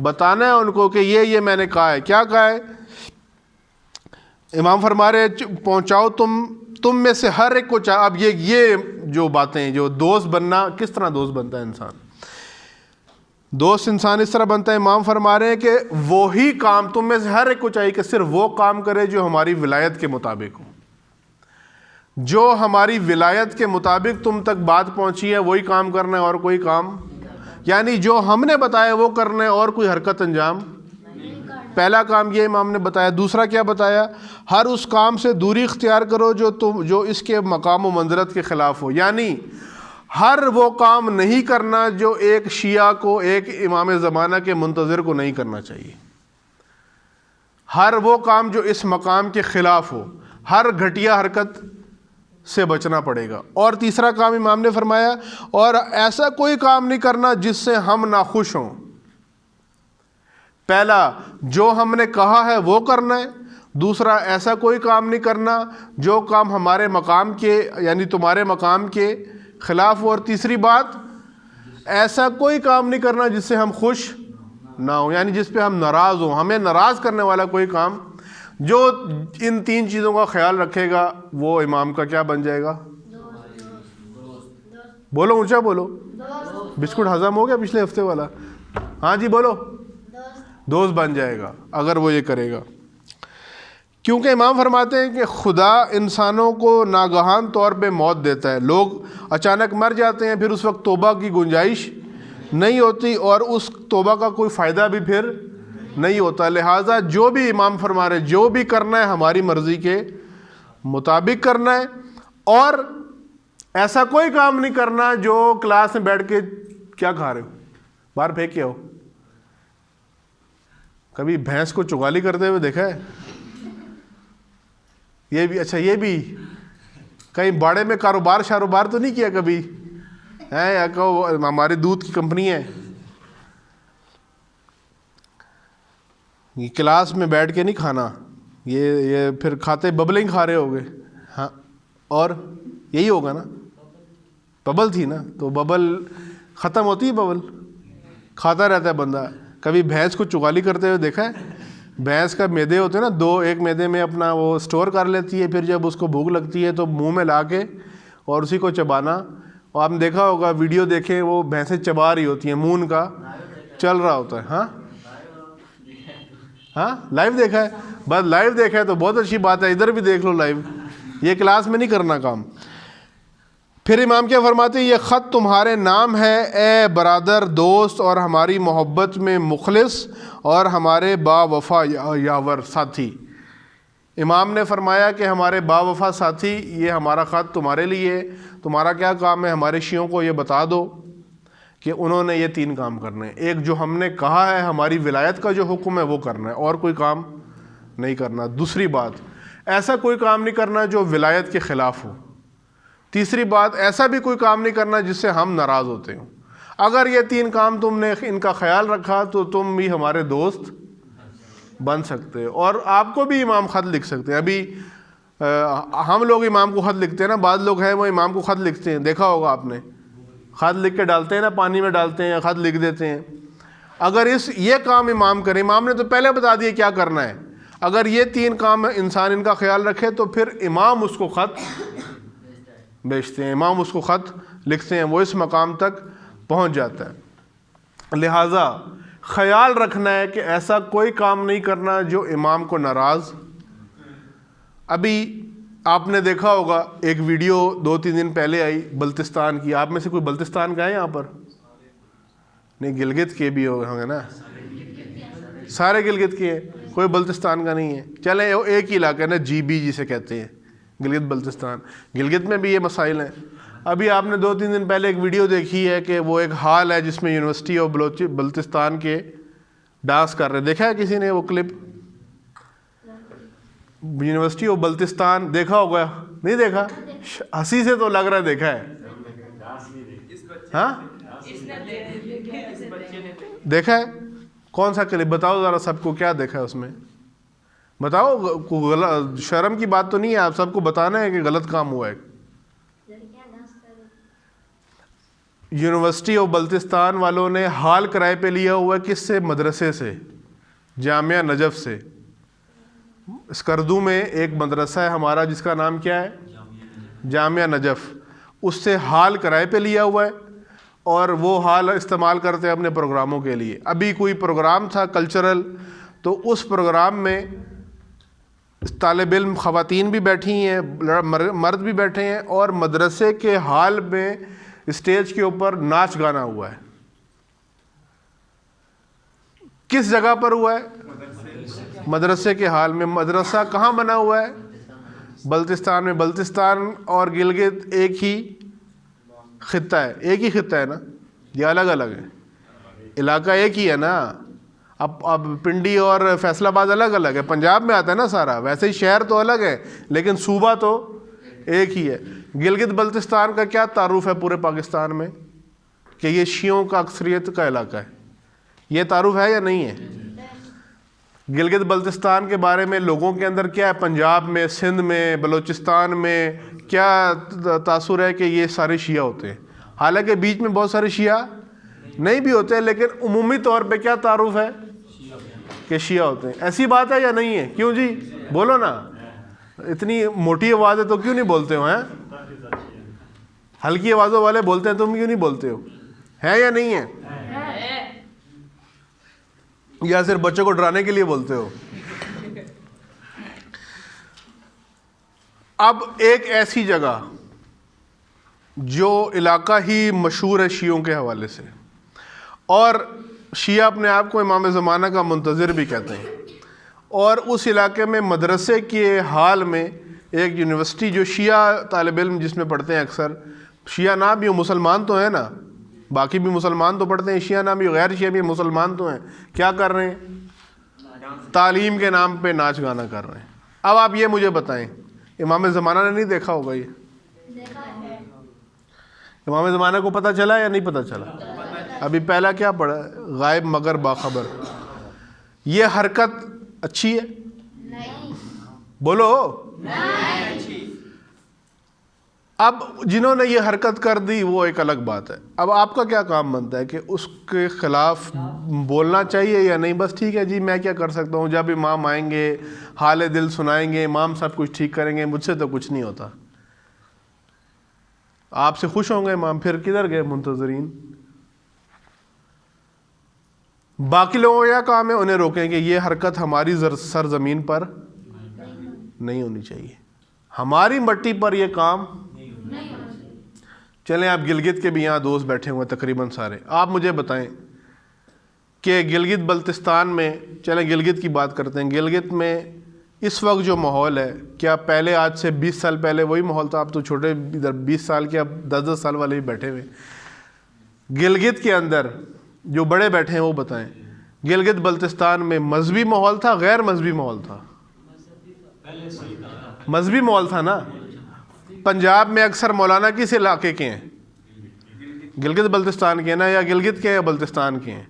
بتانا ہے ان کو کہ یہ میں نے کہا ہے. کیا کہا ہے امام فرما رہے پہنچاؤ تم میں سے ہر ایک کو اب یہ جو باتیں, جو دوست بننا, کس طرح دوست بنتا ہے انسان, دوست انسان اس طرح بنتا ہے. امام فرما رہے ہیں کہ وہی کام تم میں سے ہر ایک کو چاہیے کہ صرف وہ کام کرے جو ہماری ولایت کے مطابق ہو. جو ہماری ولایت کے مطابق تم تک بات پہنچی ہے وہی کام کرنا ہے, اور کوئی کام, یعنی جو ہم نے بتایا وہ کرنا ہے, اور کوئی حرکت انجام. پہلا کام یہ امام نے بتایا. دوسرا کیا بتایا, ہر اس کام سے دوری اختیار کرو جو اس کے مقام و منزلت کے خلاف ہو. یعنی ہر وہ کام نہیں کرنا جو ایک شیعہ کو, ایک امام زمانہ کے منتظر کو نہیں کرنا چاہیے. ہر وہ کام جو اس مقام کے خلاف ہو, ہر گھٹیا حرکت سے بچنا پڑے گا. اور تیسرا کام امام نے فرمایا, اور ایسا کوئی کام نہیں کرنا جس سے ہم ناخوش ہوں. پہلا جو ہم نے کہا ہے وہ کرنا ہے, دوسرا ایسا کوئی کام نہیں کرنا جو کام ہمارے مقام کے یعنی تمہارے مقام کے خلاف ہو, اور تیسری بات ایسا کوئی کام نہیں کرنا جس سے ہم خوش نہ ہوں, یعنی جس پہ ہم ناراض ہوں. ہمیں ناراض کرنے والا کوئی کام, جو ان تین چیزوں کا خیال رکھے گا وہ امام کا کیا بن جائے گا, بولو اونچا بولو. بسکٹ ہضم ہو گیا پچھلے ہفتے والا, ہاں جی بولو, دوست بن جائے گا اگر وہ یہ کرے گا. کیونکہ امام فرماتے ہیں کہ خدا انسانوں کو ناگہان طور پہ موت دیتا ہے, لوگ اچانک مر جاتے ہیں, پھر اس وقت توبہ کی گنجائش نہیں ہوتی اور اس توبہ کا کوئی فائدہ بھی پھر نہیں ہوتا. لہٰذا جو بھی امام فرما رہے جو بھی کرنا ہے ہماری مرضی کے مطابق کرنا ہے, اور ایسا کوئی کام نہیں کرنا جو کلاس میں بیٹھ کے کیا کھا رہے ہو, باہر پھینک کے ہو. کبھی بھینس کو چغالی کرتے ہوئے دیکھا ہے؟ یہ بھی اچھا, یہ بھی کہیں باڑے میں کاروبار تو نہیں کیا کبھی ہے, یا کہو ہماری دودھ کی کمپنی ہے, یہ کلاس میں بیٹھ کے نہیں کھانا, یہ پھر کھاتے ببلنگ کھا رہے ہوگے. ہاں, اور یہی ہوگا نا, ببل تھی نا, تو ببل ختم ہوتی ہے, ببل کھاتا رہتا ہے بندہ. کبھی بھینس کو چغالی کرتے ہوئے دیکھا ہے؟ بھینس کا میدے ہوتے ہیں نا, ایک میدے میں اپنا وہ اسٹور کر لیتی ہے, پھر جب اس کو بھوک لگتی ہے تو منہ میں لا کے اور اسی کو چبانا. اور آپ نے دیکھا ہوگا, ویڈیو دیکھیں, وہ بھینسیں چبا رہی ہوتی ہیں, مون کا چل رہا ہوتا ہے. ہاں لائیو دیکھا ہے, بس لائیو دیکھا ہے تو بہت اچھی بات ہے, ادھر بھی دیکھ لو لائیو, یہ کلاس میں نہیں کرنا کام. پھر امام کیا فرماتے ہیں, یہ خط تمہارے نام ہے اے برادر, دوست اور ہماری محبت میں مخلص اور ہمارے با وفا یاور ساتھی. امام نے فرمایا کہ ہمارے با وفا ساتھی, یہ ہمارا خط تمہارے لیے, تمہارا کیا کام ہے, ہمارے شیعوں کو یہ بتا دو کہ انہوں نے یہ 3 کام کرنے ہیں. ایک جو ہم نے کہا ہے, ہماری ولایت کا جو حکم ہے وہ کرنا ہے, اور کوئی کام نہیں کرنا. دوسری بات, ایسا کوئی کام نہیں کرنا جو ولایت کے خلاف ہو. تیسری بات, ایسا بھی کوئی کام نہیں کرنا جس سے ہم ناراض ہوتے ہوں. اگر یہ 3 کام تم نے ان کا خیال رکھا تو تم بھی ہمارے دوست بن سکتے, اور آپ کو بھی امام خط لکھ سکتے ہیں. ابھی ہم لوگ امام کو خط لکھتے ہیں نا, بعض لوگ ہیں وہ امام کو خط لکھتے ہیں, دیکھا ہوگا آپ نے, خط لکھ کے ڈالتے ہیں نا, پانی میں ڈالتے ہیں, خط لکھ دیتے ہیں. اگر یہ کام امام کرے، امام نے تو پہلے بتا دیا کیا کرنا ہے، اگر یہ 3 کام انسان ان کا خیال رکھے تو پھر امام اس کو خط بھیجتے ہیں، امام اس کو خط لکھتے ہیں، وہ اس مقام تک پہنچ جاتا ہے۔ لہٰذا خیال رکھنا ہے کہ ایسا کوئی کام نہیں کرنا جو امام کو ناراض۔ ابھی آپ نے دیکھا ہوگا ایک ویڈیو 2-3 دن پہلے آئی بلتستان کی، آپ میں سے کوئی بلتستان کا ہے یہاں پر؟ نہیں، گلگت کے بھی ہوں گے نا، سارے گلگت کے ہیں، کوئی بلتستان کا نہیں ہے۔ چلیں ایک ہی علاقہ ہے نا، جی بی جسے کہتے ہیں، گلگت بلتستان، گلگت میں بھی یہ مسائل ہیں۔ ابھی آپ نے 2-3 دن پہلے ایک ویڈیو دیکھی ہے کہ وہ ایک ہال ہے جس میں یونیورسٹی آف بلتستان کے ڈانس کر رہے، دیکھا ہے کسی نے وہ کلپ؟ یونیورسٹی آف بلتستان دیکھا ہوگا، نہیں دیکھا؟ ہنسی سے تو لگ رہا ہے دیکھا ہے، ہاں دیکھا ہے؟ کون سا کلپ بتاؤ ذرا سب کو، کیا دیکھا ہے اس میں بتاؤ؟ شرم کی بات تو نہیں ہے، آپ سب کو بتانا ہے کہ غلط کام ہوا ہے۔ یونیورسٹی آف بلتستان والوں نے ہال کرائے پہ لیا ہوا ہے، کس سے؟ مدرسے سے، جامعہ نجف سے۔ اسکردو میں ایک مدرسہ ہے ہمارا جس کا نام کیا ہے؟ جامعہ نجف، اس سے ہال کرائے پہ لیا ہوا ہے اور وہ ہال استعمال کرتے ہیں اپنے پروگراموں کے لیے۔ ابھی کوئی پروگرام تھا کلچرل، تو اس پروگرام میں طالب علم خواتین بھی بیٹھی ہیں، مرد بھی بیٹھے ہیں، اور مدرسے کے ہال میں اسٹیج کے اوپر ناچ گانا ہوا ہے۔ کس جگہ پر ہوا ہے؟ مدرسے کے ہال میں۔ مدرسہ کہاں بنا ہوا ہے؟ بلتستان میں۔ بلتستان اور گلگت ایک ہی خطہ ہے، ایک ہی خطہ ہے نا، یہ الگ الگ ہے، علاقہ ایک ہی ہے نا۔ اب پنڈی اور فیصل آباد الگ الگ ہے، پنجاب میں آتا ہے نا سارا، ویسے ہی شہر تو الگ ہے لیکن صوبہ تو ایک ہی ہے۔ گلگت بلتستان کا کیا تعارف ہے پورے پاکستان میں؟ کہ یہ شیعوں کا اکثریت کا علاقہ ہے، یہ تعارف ہے یا نہیں ہے؟ گلگت بلتستان کے بارے میں لوگوں کے اندر کیا ہے؟ پنجاب میں، سندھ میں، بلوچستان میں کیا تاثر ہے کہ یہ سارے شیعہ ہوتے ہیں؟ حالانکہ بیچ میں بہت سارے شیعہ نہیں بھی ہوتے ہیں، لیکن عمومی طور پہ کیا تعارف ہے کہ شیعہ ہوتے ہیں۔ ایسی بات ہے یا نہیں ہے؟ کیوں جی بولو نا، اتنی موٹی آواز ہے تو کیوں نہیں بولتے ہو؟ ہیں ہلکی آوازوں والے بولتے ہیں، تم کیوں نہیں بولتے ہو؟ ہے یا نہیں ہے؟ یا صرف بچوں کو ڈرانے کے لیے بولتے ہو؟ اب ایک ایسی جگہ جو علاقہ ہی مشہور ہے شیعوں کے حوالے سے، اور شیعہ اپنے آپ کو امام زمانہ کا منتظر بھی کہتے ہیں، اور اس علاقے میں مدرسے کے حال میں ایک یونیورسٹی جو شیعہ طالب علم جس میں پڑھتے ہیں، اکثر شیعہ نہ بھی مسلمان تو ہیں نا، باقی بھی مسلمان تو پڑھتے ہیں، شیعہ نہ بھی غیر شیعہ بھی مسلمان تو ہیں، کیا کر رہے ہیں؟ تعلیم کے نام پہ ناچ گانا کر رہے ہیں۔ اب آپ یہ مجھے بتائیں، امام زمانہ نے نہیں دیکھا ہوگا؟ یہ امام زمانہ کو پتہ چلا یا نہیں پتہ چلا؟ ابھی پہلا کیا پڑھا؟ غائب مگر باخبر۔ یہ حرکت اچھی ہے؟ بولو۔ اب جنہوں نے یہ حرکت کر دی وہ ایک الگ بات ہے، اب آپ کا کیا کام بنتا ہے کہ اس کے خلاف بولنا چاہیے یا نہیں؟ بس ٹھیک ہے جی، میں کیا کر سکتا ہوں، جب امام آئیں گے حال دل سنائیں گے، امام سب کچھ ٹھیک کریں گے، مجھ سے تو کچھ نہیں ہوتا۔ آپ سے خوش ہوں گے امام، پھر کدھر گئے منتظرین؟ باقی لوگوں کا کیا کام ہے؟ انہیں روکیں کہ یہ حرکت ہماری سرزمین پر نہیں ہونی چاہیے، ہماری مٹی پر یہ کام۔ چلیں آپ گلگت کے بھی یہاں دوست بیٹھے ہوئے تقریباً سارے، آپ مجھے بتائیں کہ گلگت بلتستان میں، چلیں گلگت کی بات کرتے ہیں، گلگت میں اس وقت جو ماحول ہے، کیا پہلے آج سے 20 سال پہلے وہی ماحول تھا؟ اب تو چھوٹے ادھر 20 سال کے، اب 10-10 سال والے بھی بیٹھے ہوئے۔ گلگت کے اندر جو بڑے بیٹھے ہیں وہ بتائیں، گلگت بلتستان میں مذہبی ماحول تھا غیر مذہبی ماحول تھا؟ مذہبی ماحول تھا نا۔ پنجاب میں اکثر مولانا کس علاقے کے ہیں؟ گلگت بلتستان کے ہیں نا، یا گلگت کے ہیں یا بلتستان کے ہیں؟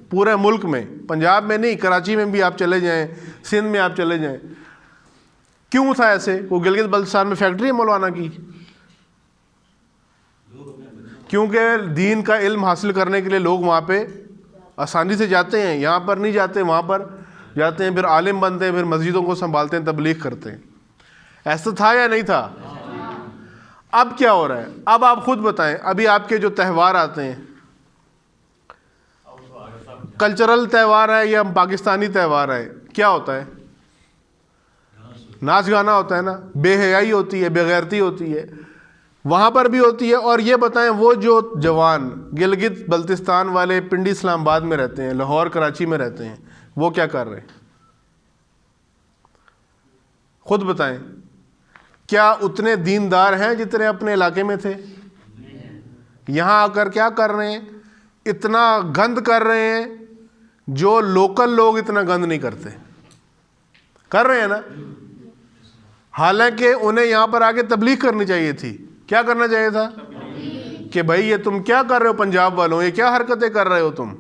پورے ملک میں، پنجاب میں نہیں، کراچی میں بھی آپ چلے جائیں، سندھ میں آپ چلے جائیں۔ کیوں تھا ایسے؟ وہ گلگت بلتستان میں فیکٹری ہے مولانا کی؟ کیونکہ دین کا علم حاصل کرنے کے لیے لوگ وہاں پہ آسانی سے جاتے ہیں, یہاں پر نہیں جاتے وہاں پر جاتے ہیں, پھر عالم بنتے ہیں, پھر مسجدوں کو سنبھالتے ہیں, تبلیغ کرتے ہیں. ایسا تھا یا نہیں تھا؟ اب کیا ہو رہا ہے؟ اب آپ خود بتائیں, ابھی آپ کے جو تہوار آتے ہیں, کلچرل تہوار ہے یا پاکستانی تہوار ہے, کیا ہوتا ہے؟ ناچ گانا ہوتا ہے نا, بے حیائی ہوتی ہے, بے غیرتی ہوتی ہے, وہاں پر بھی ہوتی ہے. اور یہ بتائیں وہ جو جوان گلگت بلتستان والے پنڈی اسلام آباد میں رہتے ہیں, لاہور کراچی میں رہتے ہیں, وہ کیا کر رہے ہیں؟ خود بتائیں, کیا اتنے دیندار ہیں جتنے اپنے علاقے میں تھے؟ یہاں آ کر کیا کر رہے ہیں؟ اتنا گند کر رہے ہیں جو لوکل لوگ اتنا گند نہیں کرتے. کر رہے ہیں نا؟ حالانکہ انہیں یہاں پر آگے تبلیغ کرنی چاہیے تھی. کیا کرنا چاہیے تھا؟ کہ بھائی یہ تم کیا کر رہے ہو پنجاب والوں, یہ کیا حرکتیں کر رہے ہو تم,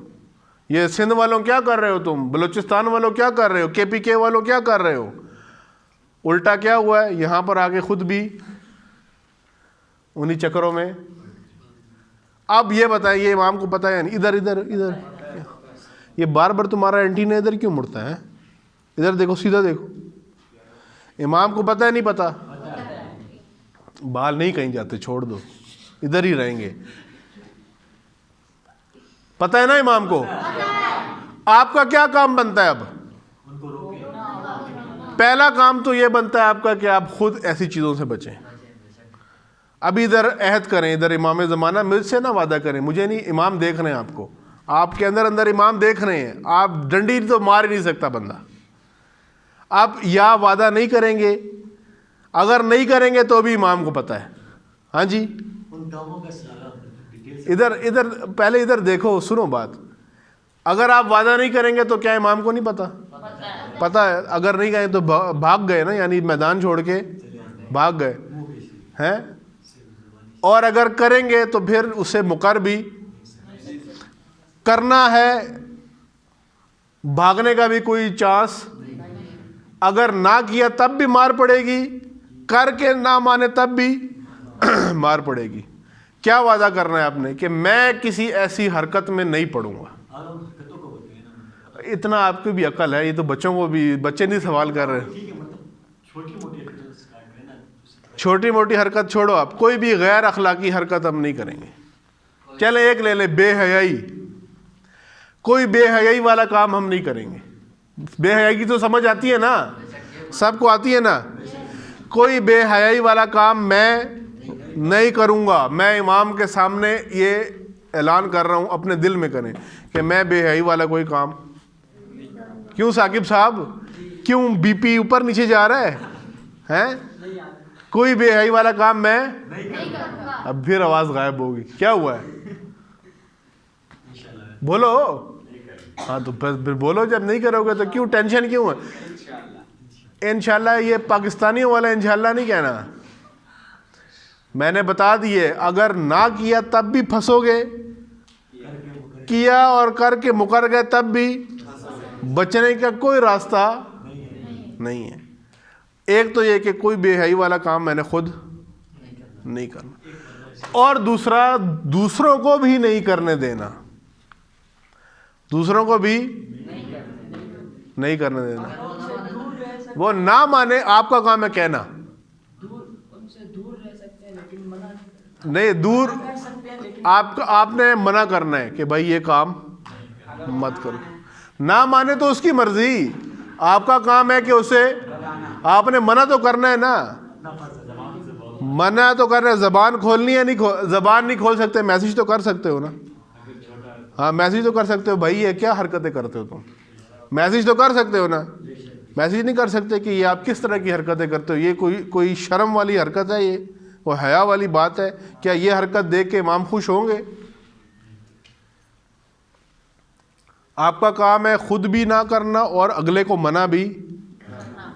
یہ سندھ والوں کیا کر رہے ہو تم, بلوچستان والوں کیا کر رہے ہو, کے پی کے والوں کیا کر رہے ہو. الٹا کیا ہوا ہے, یہاں پر آگے خود بھی انہی چکروں میں. اب یہ بتائیں, یہ امام کو پتہ ہے نہیں, ادھر ادھر ادھر یہ بار بار تمہارا اینٹینا ادھر کیوں مڑتا ہے؟ ادھر دیکھو, سیدھا دیکھو. امام کو پتہ ہے نہیں پتہ؟ بال نہیں کہیں جاتے, چھوڑ دو, ادھر ہی رہیں گے. پتہ ہے نا امام کو؟ آپ کا کیا کام بنتا ہے اب؟ پہلا کام تو یہ بنتا ہے آپ کا کہ آپ خود ایسی چیزوں سے بچیں. اب ادھر عہد کریں, ادھر امام زمانہ مجھ سے نہ وعدہ کریں, مجھے نہیں, امام دیکھ رہے ہیں آپ کو, آپ کے اندر امام دیکھ رہے ہیں. آپ ڈنڈی تو مار ہی نہیں سکتا بندہ. آپ یا وعدہ نہیں کریں گے, اگر نہیں کریں گے تو بھی امام کو پتہ ہے. ہاں جی, ادھر پہلے ادھر دیکھو, سنو بات. اگر آپ وعدہ نہیں کریں گے تو کیا امام کو نہیں پتہ؟ پتہ ہے. اگر نہیں گئے تو بھاگ گئے نا, یعنی میدان چھوڑ کے بھاگ گئے ہیں. اور اگر کریں گے تو پھر اسے مقر بھی کرنا ہے, بھاگنے کا بھی کوئی چانس. اگر نہ کیا تب بھی مار پڑے گی, کر کے نہ مانے تب بھی مار پڑے گی. کیا وعدہ کرنا ہے آپ نے کہ میں کسی ایسی حرکت میں نہیں پڑوں گا. اتنا آپ کو بھی عقل ہے, یہ تو بچوں کو بھی, بچے نہیں سوال کر رہے. چھوٹی موٹی حرکت چھوڑو, آپ کوئی بھی غیر اخلاقی حرکت ہم نہیں کریں گے. چلیں ایک لے لیں, بے حیائی. کوئی بے حیائی والا کام ہم نہیں کریں گے. بے حیائی کی تو سمجھ آتی ہے نا, سب کو آتی ہے نا. کوئی بے حیائی والا کام میں نہیں کروں گا. میں امام کے سامنے یہ اعلان کر رہا ہوں, اپنے دل میں کریں کہ میں بے حیائی والا کوئی کام. کیوں ثاقب صاحب, کیوں بی پی اوپر نیچے جا رہا ہے ہیں؟ کوئی بے حیائی والا کام میں نہیں کروں گا. اب پھر آواز غائب ہوگی, کیا ہوا ہے؟ بولو. ہاں تو پھر بولو, جب نہیں کرو گے تو کیوں ٹینشن کیوں ہے؟ انشاءاللہ یہ پاکستانیوں والا انشاءاللہ نہیں کہنا. میں نے بتا دیے, اگر نہ کیا تب بھی پھنسو گے, کیا اور کر کے مکر گئے تب بھی بچنے کا کوئی راستہ نہیں ہے. ایک تو یہ کہ کوئی بے حیائی والا کام میں نے خود نہیں کرنا, اور دوسرا دوسروں کو بھی نہیں کرنے دینا. دوسروں کو بھی نہیں کرنے دینا. وہ نہ مانے, آپ کا کام ہے کہنا. نہیں, دور آپ نے منع کرنا ہے کہ بھائی یہ کام مت کرو. نہ مانے تو اس کی مرضی, آپ کا کام ہے کہ اسے آپ نے منع تو کرنا ہے نا. منع تو کرنا ہے, زبان کھولنی ہے, نہیں زبان نہیں کھول سکتے, میسج تو کر سکتے ہو نا. ہاں میسج تو کر سکتے ہو, بھائی یہ کیا حرکتیں کرتے ہو تم, میسج تو کر سکتے ہو نا. میسج نہیں کر سکتے کہ یہ آپ کس طرح کی حرکتیں کرتے ہو, یہ کوئی شرم والی حرکت ہے, یہ وہ حیا والی بات ہے. کیا یہ حرکت دیکھ کے امام خوش ہوں گے؟ آپ کا کام ہے خود بھی نہ کرنا اور اگلے کو منع بھی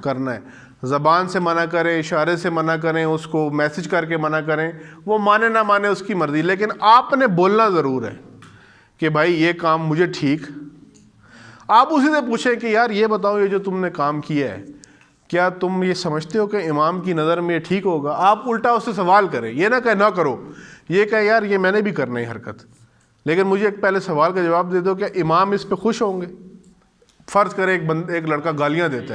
کرنا ہے. زبان سے منع کریں, اشارے سے منع کریں, اس کو میسج کر کے منع کریں, وہ مانے نہ مانے اس کی مرضی, لیکن آپ نے بولنا ضرور ہے کہ بھائی یہ کام مجھے ٹھیک. آپ اسی سے پوچھیں کہ یار یہ بتاؤ, یہ جو تم نے کام کیا ہے کیا تم یہ سمجھتے ہو کہ امام کی نظر میں یہ ٹھیک ہوگا؟ آپ الٹا اس سے سوال کریں, یہ نہ کہ نہ کرو, یہ کہ یار یہ میں نے بھی کرنا ہے حرکت. لیکن مجھے ایک پہلے سوال کا جواب دے دو، کیا امام اس پہ خوش ہوں گے؟ فرض کریں ایک لڑکا گالیاں دیتا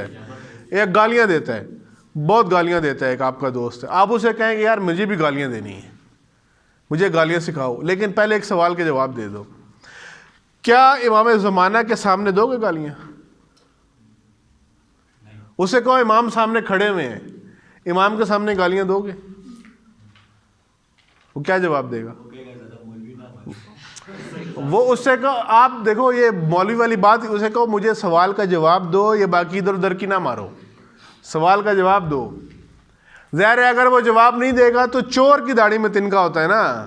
ہے، بہت گالیاں دیتا ہے، ایک آپ کا دوست ہے، آپ اسے کہیں گے یار مجھے بھی گالیاں دینی ہیں، مجھے گالیاں سکھاؤ، لیکن پہلے ایک سوال کے جواب دے دو، کیا امام زمانہ کے سامنے دو گے گالیاں؟ اسے کہو امام سامنے کھڑے ہوئے ہیں، امام کے سامنے گالیاں دو گے؟ وہ کیا جواب دے گا؟ وہ اس سے کہو، آپ دیکھو یہ مولوی والی بات، اسے کہو مجھے سوال کا جواب دو، یہ باقی ادھر ادھر کی نہ مارو، سوال کا جواب دو۔ ظاہر ہے اگر وہ جواب نہیں دے گا تو چور کی داڑھی میں تنکا ہوتا ہے نا،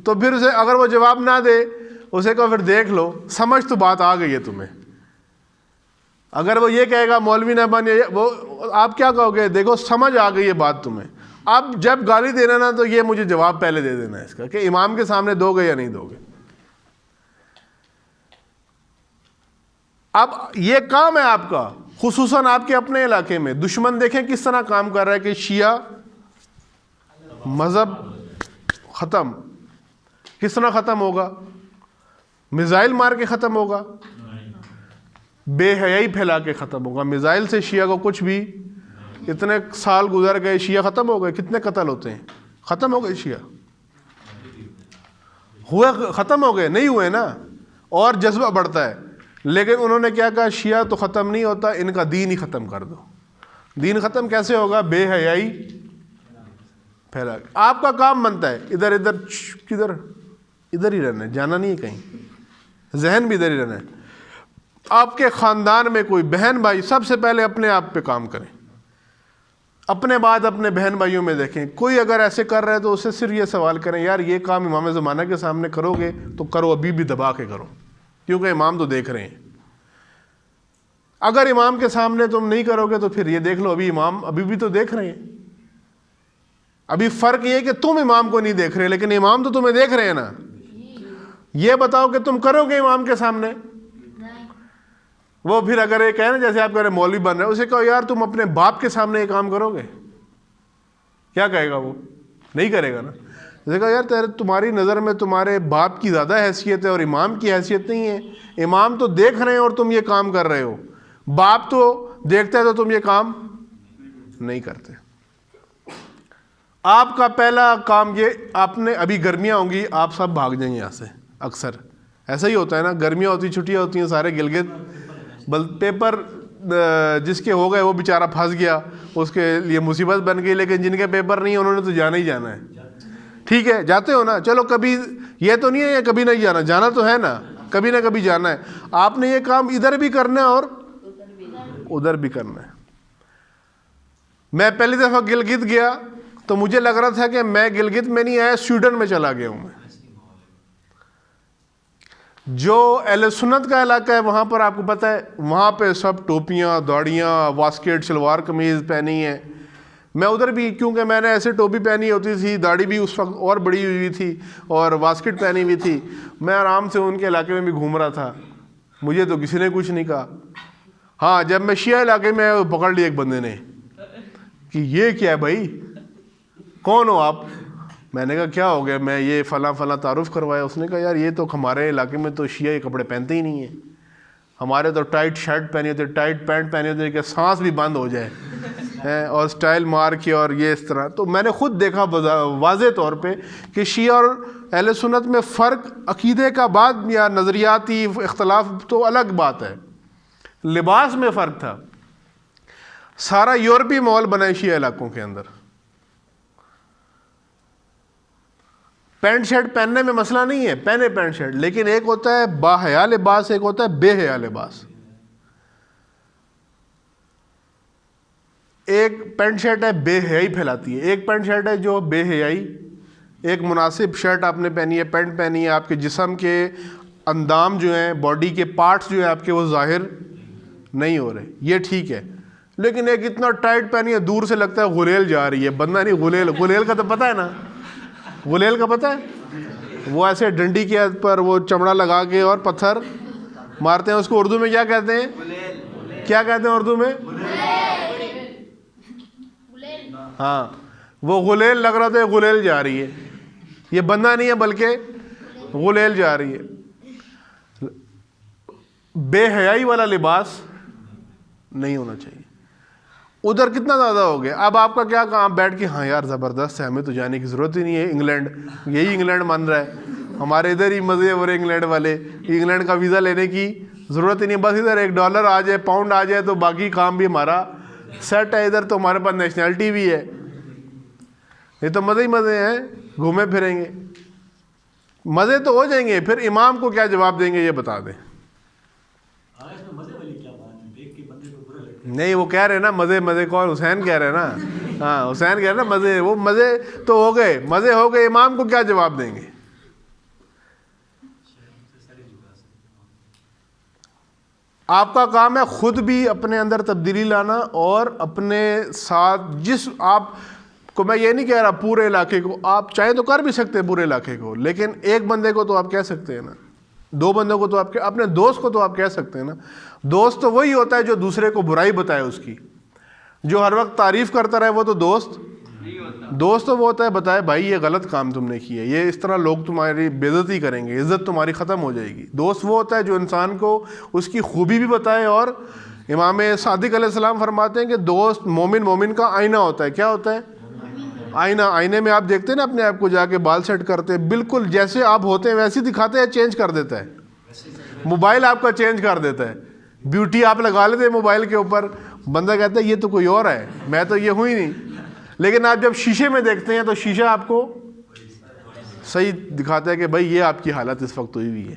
تو پھر اسے اگر وہ جواب نہ دے، اسے کہو پھر دیکھ لو، سمجھ تو بات آ گئی ہے تمہیں۔ اگر وہ یہ کہے گا مولوی نہ بنے، وہ آپ کیا کہو گے؟ دیکھو سمجھ آ گئی ہے بات تمہیں، اب جب گالی دینا نا تو یہ مجھے جواب پہلے دے دینا ہے اس کا، کہ امام کے سامنے دو گے یا نہیں دو گے۔ اب یہ کام ہے آپ کا، خصوصاً آپ کے اپنے علاقے میں دشمن دیکھیں کس طرح کام کر رہا ہے کہ شیعہ مذہب ختم، کس طرح ختم ہوگا؟ میزائل مار کے ختم ہوگا، بے حیائی پھیلا کے ختم ہوگا۔ میزائل سے شیعہ کو کچھ بھی، اتنے سال گزر گئے، شیعہ ختم ہو گئے، کتنے قتل ہوتے ہیں، ختم ہو گئے شیعہ، ہوئے ختم ہو گئے؟ نہیں ہوئے نا، اور جذبہ بڑھتا ہے۔ لیکن انہوں نے کیا کہا؟ شیعہ تو ختم نہیں ہوتا، ان کا دین ہی ختم کر دو۔ دین ختم کیسے ہوگا؟ بے حیائی پھیلا۔ آپ کا کام بنتا ہے ادھر ادھر، کدھر؟ ادھر ہی رہنا ہے، جانا نہیں ہے کہیں، ذہن بھی ادھر ہی رہنا ہے۔ آپ کے خاندان میں کوئی بہن بھائی، سب سے پہلے اپنے آپ پہ کام کریں، اپنے بعد اپنے بہن بھائیوں میں دیکھیں، کوئی اگر ایسے کر رہا ہے تو اسے صرف یہ سوال کریں، یار یہ کام امام زمانہ کے سامنے کرو گے تو کرو، ابھی بھی دبا کے کرو، کیونکہ امام تو دیکھ رہے ہیں۔ اگر امام کے سامنے تم نہیں کرو گے تو پھر یہ دیکھ لو، ابھی امام ابھی بھی تو دیکھ رہے ہیں۔ ابھی فرق یہ کہ تم امام کو نہیں دیکھ رہے، لیکن امام تو تمہیں دیکھ رہے ہیں نا۔ یہ بتاؤ کہ تم کرو گے امام کے سامنے؟ وہ پھر اگر یہ کہے نا، جیسے آپ کہہ رہے مولوی بن رہے ہیں، اسے کہو یار تم اپنے باپ کے سامنے یہ کام کرو گے، کیا کہے گا؟ وہ نہیں کرے گا نا۔ اسے کہا یار تمہاری نظر میں تمہارے باپ کی زیادہ حیثیت ہے اور امام کی حیثیت نہیں ہے، امام تو دیکھ رہے ہیں اور تم یہ کام کر رہے ہو، باپ تو دیکھتا ہے تو تم یہ کام نہیں کرتے۔ آپ کا پہلا کام یہ، آپ نے ابھی گرمیاں ہوں گی، آپ سب بھاگ جائیں گے یہاں سے، اکثر ایسا ہی ہوتا ہے نا، گرمیاں ہوتی، چھٹیاں ہوتی ہیں، سارے گلگت پیپر جس کے ہو گئے وہ بیچارہ پھنس گیا، اس کے لیے مصیبت بن گئی، لیکن جن کے پیپر نہیں انہوں نے تو جانا ہی جانا ہے۔ ٹھیک ہے، جاتے ہو نا، چلو کبھی یہ تو نہیں ہے یا کبھی نہیں جانا، جانا تو ہے نا، کبھی نہ کبھی جانا ہے۔ آپ نے یہ کام ادھر بھی کرنا ہے اور ادھر بھی کرنا ہے۔ میں پہلی دفعہ گلگت گیا تو مجھے لگ رہا تھا کہ میں گلگت میں نہیں آیا، سویڈن میں چلا گیا ہوں میں۔ جو اہل سنت کا علاقہ ہے وہاں پر آپ کو پتہ ہے، وہاں پہ سب ٹوپیاں، داڑیاں، واسکٹ، شلوار قمیض پہنی ہے۔ میں ادھر بھی، کیونکہ میں نے ایسے ٹوپی پہنی ہوتی تھی، داڑھی بھی اس وقت اور بڑی ہوئی تھی اور واسکٹ پہنی ہوئی تھی، میں آرام سے ان کے علاقے میں بھی گھوم رہا تھا، مجھے تو کسی نے کچھ نہیں کہا۔ ہاں جب میں شیعہ علاقے میں پکڑ لیا ایک بندے نے کہ یہ کیا ہے بھائی، کون ہو آپ؟ میں نے کہا کیا ہو گیا؟ میں یہ فلاں فلاں تعارف کروایا۔ اس نے کہا یار یہ تو ہمارے علاقے میں تو شیعہ یہ کپڑے پہنتے ہی نہیں ہیں، ہمارے تو ٹائٹ شرٹ پہنی ہوتی ہے، ٹائٹ پینٹ پہنی ہوتی ہے کہ سانس بھی بند ہو جائے، اور سٹائل مار کے اور یہ اس طرح۔ تو میں نے خود دیکھا واضح طور پہ کہ شیعہ اور اہل سنت میں فرق عقیدے کا بعد یا نظریاتی اختلاف تو الگ بات ہے، لباس میں فرق تھا۔ سارا یورپی ماحول بنا ہے شیعہ علاقوں کے اندر، پینٹ شرٹ پہننے میں مسئلہ نہیں ہے، پہنے پینٹ شرٹ، لیکن ایک ہوتا ہے با حیا لباس، ایک ہوتا ہے بے حیا لباس۔ ایک پینٹ شرٹ ہے بے حیائی پھیلاتی ہے، ایک پینٹ شرٹ ہے جو بے حیائی، ایک مناسب شرٹ آپ نے پہنی ہے، پینٹ پہنی ہے، آپ کے جسم کے اندام جو ہیں، باڈی کے پارٹس جو ہیں آپ کے، وہ ظاہر نہیں ہو رہے، یہ ٹھیک ہے۔ لیکن ایک اتنا ٹائٹ پہنی ہے، دور سے لگتا ہے غلیل جا رہی ہے، بندہ نہیں غلیل کا تو پتہ ہے نا، غلیل کا پتہ ہے، وہ ایسے ڈنڈی کے پر وہ چمڑا لگا کے اور پتھر مارتے ہیں، اس کو اردو میں کیا کہتے ہیں؟ کیا کہتے ہیں اردو میں؟ ہاں، وہ غلیل لگ رہا تھا، غلیل جا رہی ہے، یہ بندہ نہیں ہے بلکہ غلیل جا رہی ہے. بے حیائی والا لباس نہیں ہونا چاہیے. ادھر کتنا زیادہ ہو گیا. اب آپ کا کیا کام, بیٹھ کے ہاں یار زبردست ہے, ہمیں تو جانے کی ضرورت ہی نہیں ہے انگلینڈ, یہی انگلینڈ مان رہا ہے, ہمارے ادھر ہی مزے ہو رہے انگلینڈ والے, انگلینڈ کا ویزا لینے کی ضرورت ہی نہیں, بس ادھر $1 آ جائے, پاؤنڈ آ جائے تو باقی کام بھی ہمارا سیٹ ہے. ادھر تو ہمارے پاس نیشنلٹی بھی ہے, یہ تو مزے ہی مزے ہیں, گھومے پھریں گے, مزے تو ہو جائیں گے. پھر امام کو کیا جواب دیں گے یہ بتا دیں. نہیں وہ کہہ رہے نا مزے مزے, کون حسین کہہ رہے نا, ہاں حسین کہہ رہے نا مزے, وہ مزے تو ہو گئے, مزے ہو گئے, امام کو کیا جواب دیں گے. آپ کا کام ہے خود بھی اپنے اندر تبدیلی لانا, اور اپنے ساتھ جس آپ کو, میں یہ نہیں کہہ رہا پورے علاقے کو, آپ چاہیں تو کر بھی سکتے ہیں پورے علاقے کو, لیکن ایک بندے کو تو آپ کہہ سکتے ہیں نا, 2 بندوں کو تو آپ اپنے دوست کو تو آپ کہہ سکتے ہیں نا. دوست تو وہی ہوتا ہے جو دوسرے کو برائی بتائے اس کی, جو ہر وقت تعریف کرتا رہے وہ تو دوست نہیں ہوتا. دوست تو وہ ہوتا ہے بتائے بھائی یہ غلط کام تم نے کیا ہے, یہ اس طرح لوگ تمہاری بے عزتی کریں گے, عزت تمہاری ختم ہو جائے گی. دوست وہ ہوتا ہے جو انسان کو اس کی خوبی بھی بتائے. اور امام صادق علیہ السلام فرماتے ہیں کہ دوست مومن کا آئینہ ہوتا ہے. کیا ہوتا ہے؟ آئینہ. آئینے میں آپ دیکھتے ہیں نا اپنے آپ کو, جا کے بال سیٹ کرتے ہیں, بالکل جیسے آپ ہوتے ہیں ویسے دکھاتے ہیں, چینج کر دیتا ہے. موبائل آپ کا چینج کر دیتا ہے, بیوٹی آپ لگا لیتے ہیں موبائل کے اوپر, بندہ کہتا ہے یہ تو کوئی اور ہے, میں تو یہ ہوں ہی نہیں. لیکن آپ جب شیشے میں دیکھتے ہیں تو شیشہ آپ کو صحیح دکھاتا ہے کہ بھائی یہ آپ کی حالت اس وقت ہوئی ہوئی ہے.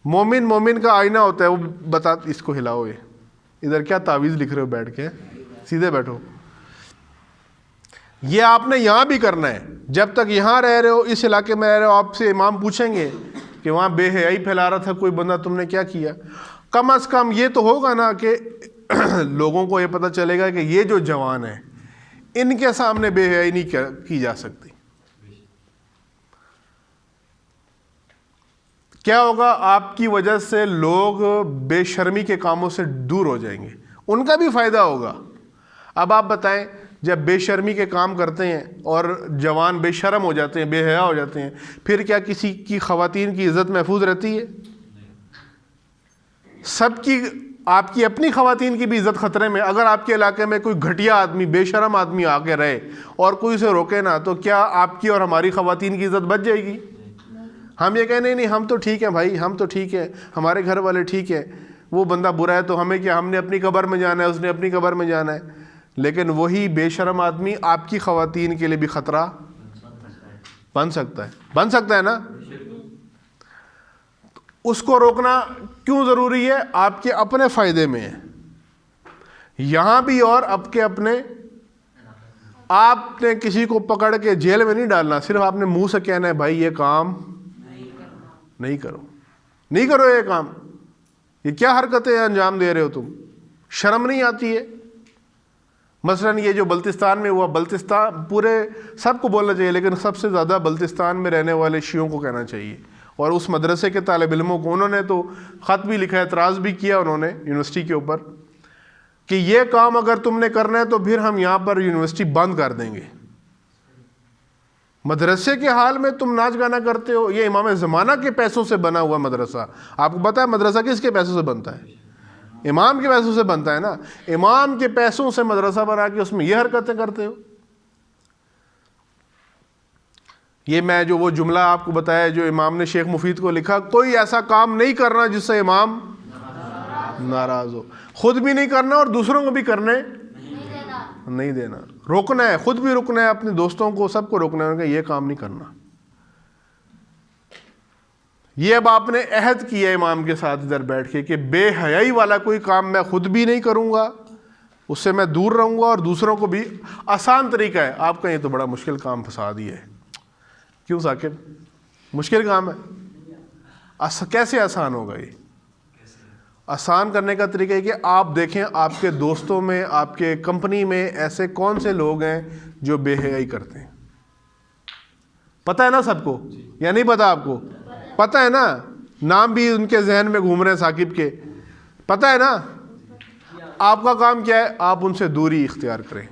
مومن کا آئینہ ہوتا ہے, وہ بتا اس کو ہلاؤ, یہ ادھر کیا تعویذ لکھ رہے ہو بیٹھ کے, سیدھے بیٹھو. یہ آپ نے یہاں بھی کرنا ہے. جب تک یہاں رہ رہے ہو, اس علاقے میں رہ رہے ہو, آپ سے امام پوچھیں گے کہ وہاں بے حیائی پھیلا رہا تھا کوئی بندہ, تم نے کیا کیا. کم از کم یہ تو ہوگا نا کہ لوگوں کو یہ پتہ چلے گا کہ یہ جو جوان ہیں ان کے سامنے بے حیائی نہیں کی جا سکتی. کیا ہوگا, آپ کی وجہ سے لوگ بے شرمی کے کاموں سے دور ہو جائیں گے, ان کا بھی فائدہ ہوگا. اب آپ بتائیں, جب بے شرمی کے کام کرتے ہیں اور جوان بے شرم ہو جاتے ہیں, بے حیا ہو جاتے ہیں, پھر کیا کسی کی خواتین کی عزت محفوظ رہتی ہے؟ سب کی, آپ کی اپنی خواتین کی بھی عزت خطرے میں. اگر آپ کے علاقے میں کوئی گھٹیا آدمی, بے شرم آدمی آ کے رہے اور کوئی اسے روکے نا, تو کیا آپ کی اور ہماری خواتین کی عزت بچ جائے گی؟ ہم یہ کہیں نہیں ہم تو ٹھیک ہیں بھائی, ہم تو ٹھیک ہے, ہمارے گھر والے ٹھیک ہیں, وہ بندہ برا ہے تو ہمیں کیا, ہم نے اپنی قبر میں جانا ہے, اس نے اپنی قبر میں جانا ہے. لیکن وہی بے شرم آدمی آپ کی خواتین کے لیے بھی خطرہ بن سکتا ہے نا. اس کو روکنا کیوں ضروری ہے؟ آپ کے اپنے فائدے میں ہے یہاں بھی, اور آپ کے اپنے. آپ نے کسی کو پکڑ کے جیل میں نہیں ڈالنا, صرف آپ نے منہ سے کہنا ہے بھائی یہ کام نہیں کرو یہ کام. یہ کیا حرکتیں انجام دے رہے ہو تم, شرم نہیں آتی ہے؟ مثلاً یہ جو بلتستان میں ہوا, بلتستان پورے سب کو بولنا چاہیے, لیکن سب سے زیادہ بلتستان میں رہنے والے شیعوں کو کہنا چاہیے, اور اس مدرسے کے طالب علموں کو. انہوں نے تو خط بھی لکھا, اعتراض بھی کیا انہوں نے یونیورسٹی کے اوپر کہ یہ کام اگر تم نے کرنا ہے تو پھر ہم یہاں پر یونیورسٹی بند کر دیں گے. مدرسے کے حال میں تم ناچ گانا کرتے ہو. یہ امام زمانہ کے پیسوں سے بنا ہوا مدرسہ. آپ کو پتہ ہے مدرسہ کس کے پیسوں سے بنتا ہے؟ امام کے پیسوں سے بنتا ہے نا. امام کے پیسوں سے مدرسہ بنا کے اس میں یہ حرکتیں کرتے ہو. یہ میں جو وہ جملہ آپ کو بتایا جو امام نے شیخ مفید کو لکھا, کوئی ایسا کام نہیں کرنا جس سے امام ناراض ہو. خود بھی نہیں کرنا اور دوسروں کو بھی کرنے نہیں دینا. روکنا ہے, خود بھی روکنا ہے, اپنے دوستوں کو سب کو روکنا ہے کہ یہ کام نہیں کرنا. یہ اب آپ نے عہد کیا امام کے ساتھ ادھر بیٹھ کے کہ بے حیائی والا کوئی کام میں خود بھی نہیں کروں گا, اس سے میں دور رہوں گا اور دوسروں کو بھی. آسان طریقہ ہے. آپ کا یہ تو بڑا مشکل کام پھنسا دیا ہے. کیوں ثاقب, مشکل کام ہے؟ کیسے آسان ہوگا یہ؟ آسان کرنے کا طریقہ ہے کہ آپ دیکھیں آپ کے دوستوں میں, آپ کے کمپنی میں ایسے کون سے لوگ ہیں جو بے حیائی کرتے ہیں. پتہ ہے نا سب کو, یا نہیں پتہ آپ کو؟ پتہ ہے نا, نام بھی ان کے ذہن میں گھوم رہے ہیں ثاقب کے, پتہ ہے نا. آپ کا کام کیا ہے؟ آپ ان سے دوری اختیار کریں,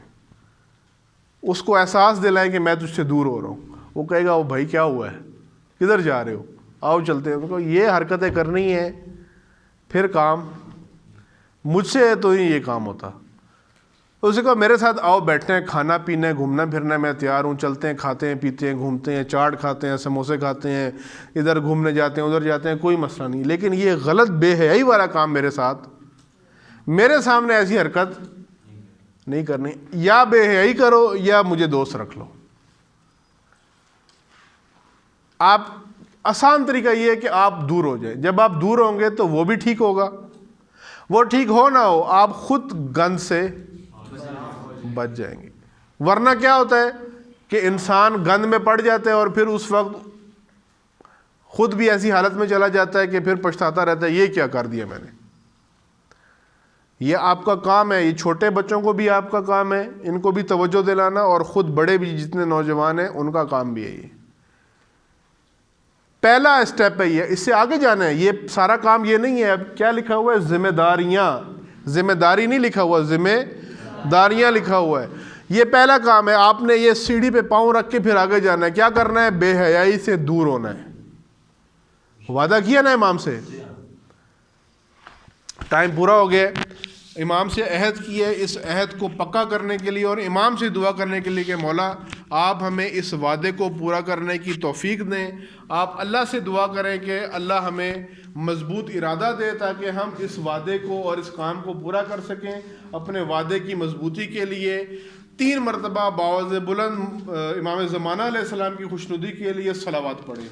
اس کو احساس دلائیں کہ میں تجھ سے دور ہو رہا ہوں. وہ کہے گا وہ بھائی کیا ہوا ہے, کدھر جا رہے ہو؟ آؤ چلتے ہیں. ان کو یہ حرکتیں کرنی ہیں پھر کام مجھ سے تو نہیں یہ کام ہوتا. اسی کو میرے ساتھ آؤ بیٹھتے ہیں, کھانا پینا گھومنا پھرنا میں تیار ہوں, چلتے ہیں کھاتے ہیں پیتے ہیں گھومتے ہیں, چاٹ کھاتے ہیں سموسے کھاتے ہیں, ادھر گھومنے جاتے ہیں ادھر جاتے ہیں, کوئی مسئلہ نہیں. لیکن یہ غلط بے حیائی والا کام میرے ساتھ, میرے سامنے ایسی حرکت نہیں کرنی. یا بے حیائی کرو یا مجھے دوست رکھ لو. آپ آسان طریقہ یہ ہے کہ آپ دور ہو جائیں. جب آپ دور ہوں گے تو وہ بھی ٹھیک ہوگا, وہ ٹھیک ہو نہ ہو آپ خود گند سے بچ جائیں گے. ورنہ کیا ہوتا ہے کہ انسان گند میں پڑ جاتا ہے اور پھر اس وقت خود بھی ایسی حالت میں چلا جاتا ہے کہ پھر پچھتاتا رہتا ہے یہ کیا کر دیا میں نے. یہ آپ کا کام ہے, یہ چھوٹے بچوں کو بھی آپ کا کام ہے, ان کو بھی توجہ دلانا, اور خود بڑے بھی جتنے نوجوان ہیں ان کا کام بھی ہے. یہ پہلا اسٹیپ ہے, یہ اس سے آگے جانا ہے. یہ سارا کام یہ نہیں ہے. اب کیا لکھا ہوا ہے؟ ذمہ داریاں. ذمہ داری نہیں لکھا ہوا, ذمہ داریاں لکھا ہوا ہے. یہ پہلا کام ہے. آپ نے یہ سیڑھی پہ پاؤں رکھ کے پھر آگے جانا ہے. کیا کرنا ہے؟ بے حیائی سے دور ہونا ہے. وعدہ کیا نا امام سے, ٹائم پورا ہو گیا. امام سے عہد کی ہے, اس عہد کو پکا کرنے کے لیے اور امام سے دعا کرنے کے لیے کہ مولا آپ ہمیں اس وعدے کو پورا کرنے کی توفیق دیں. آپ اللہ سے دعا کریں کہ اللہ ہمیں مضبوط ارادہ دے تاکہ ہم اس وعدے کو اور اس کام کو پورا کر سکیں. اپنے وعدے کی مضبوطی کے لیے 3 مرتبہ باوز بلند امام زمانہ علیہ السلام کی خوشنودی کے لیے صلوات پڑھیں.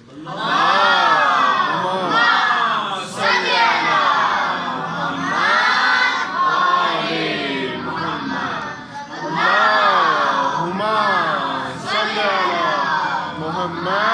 محمد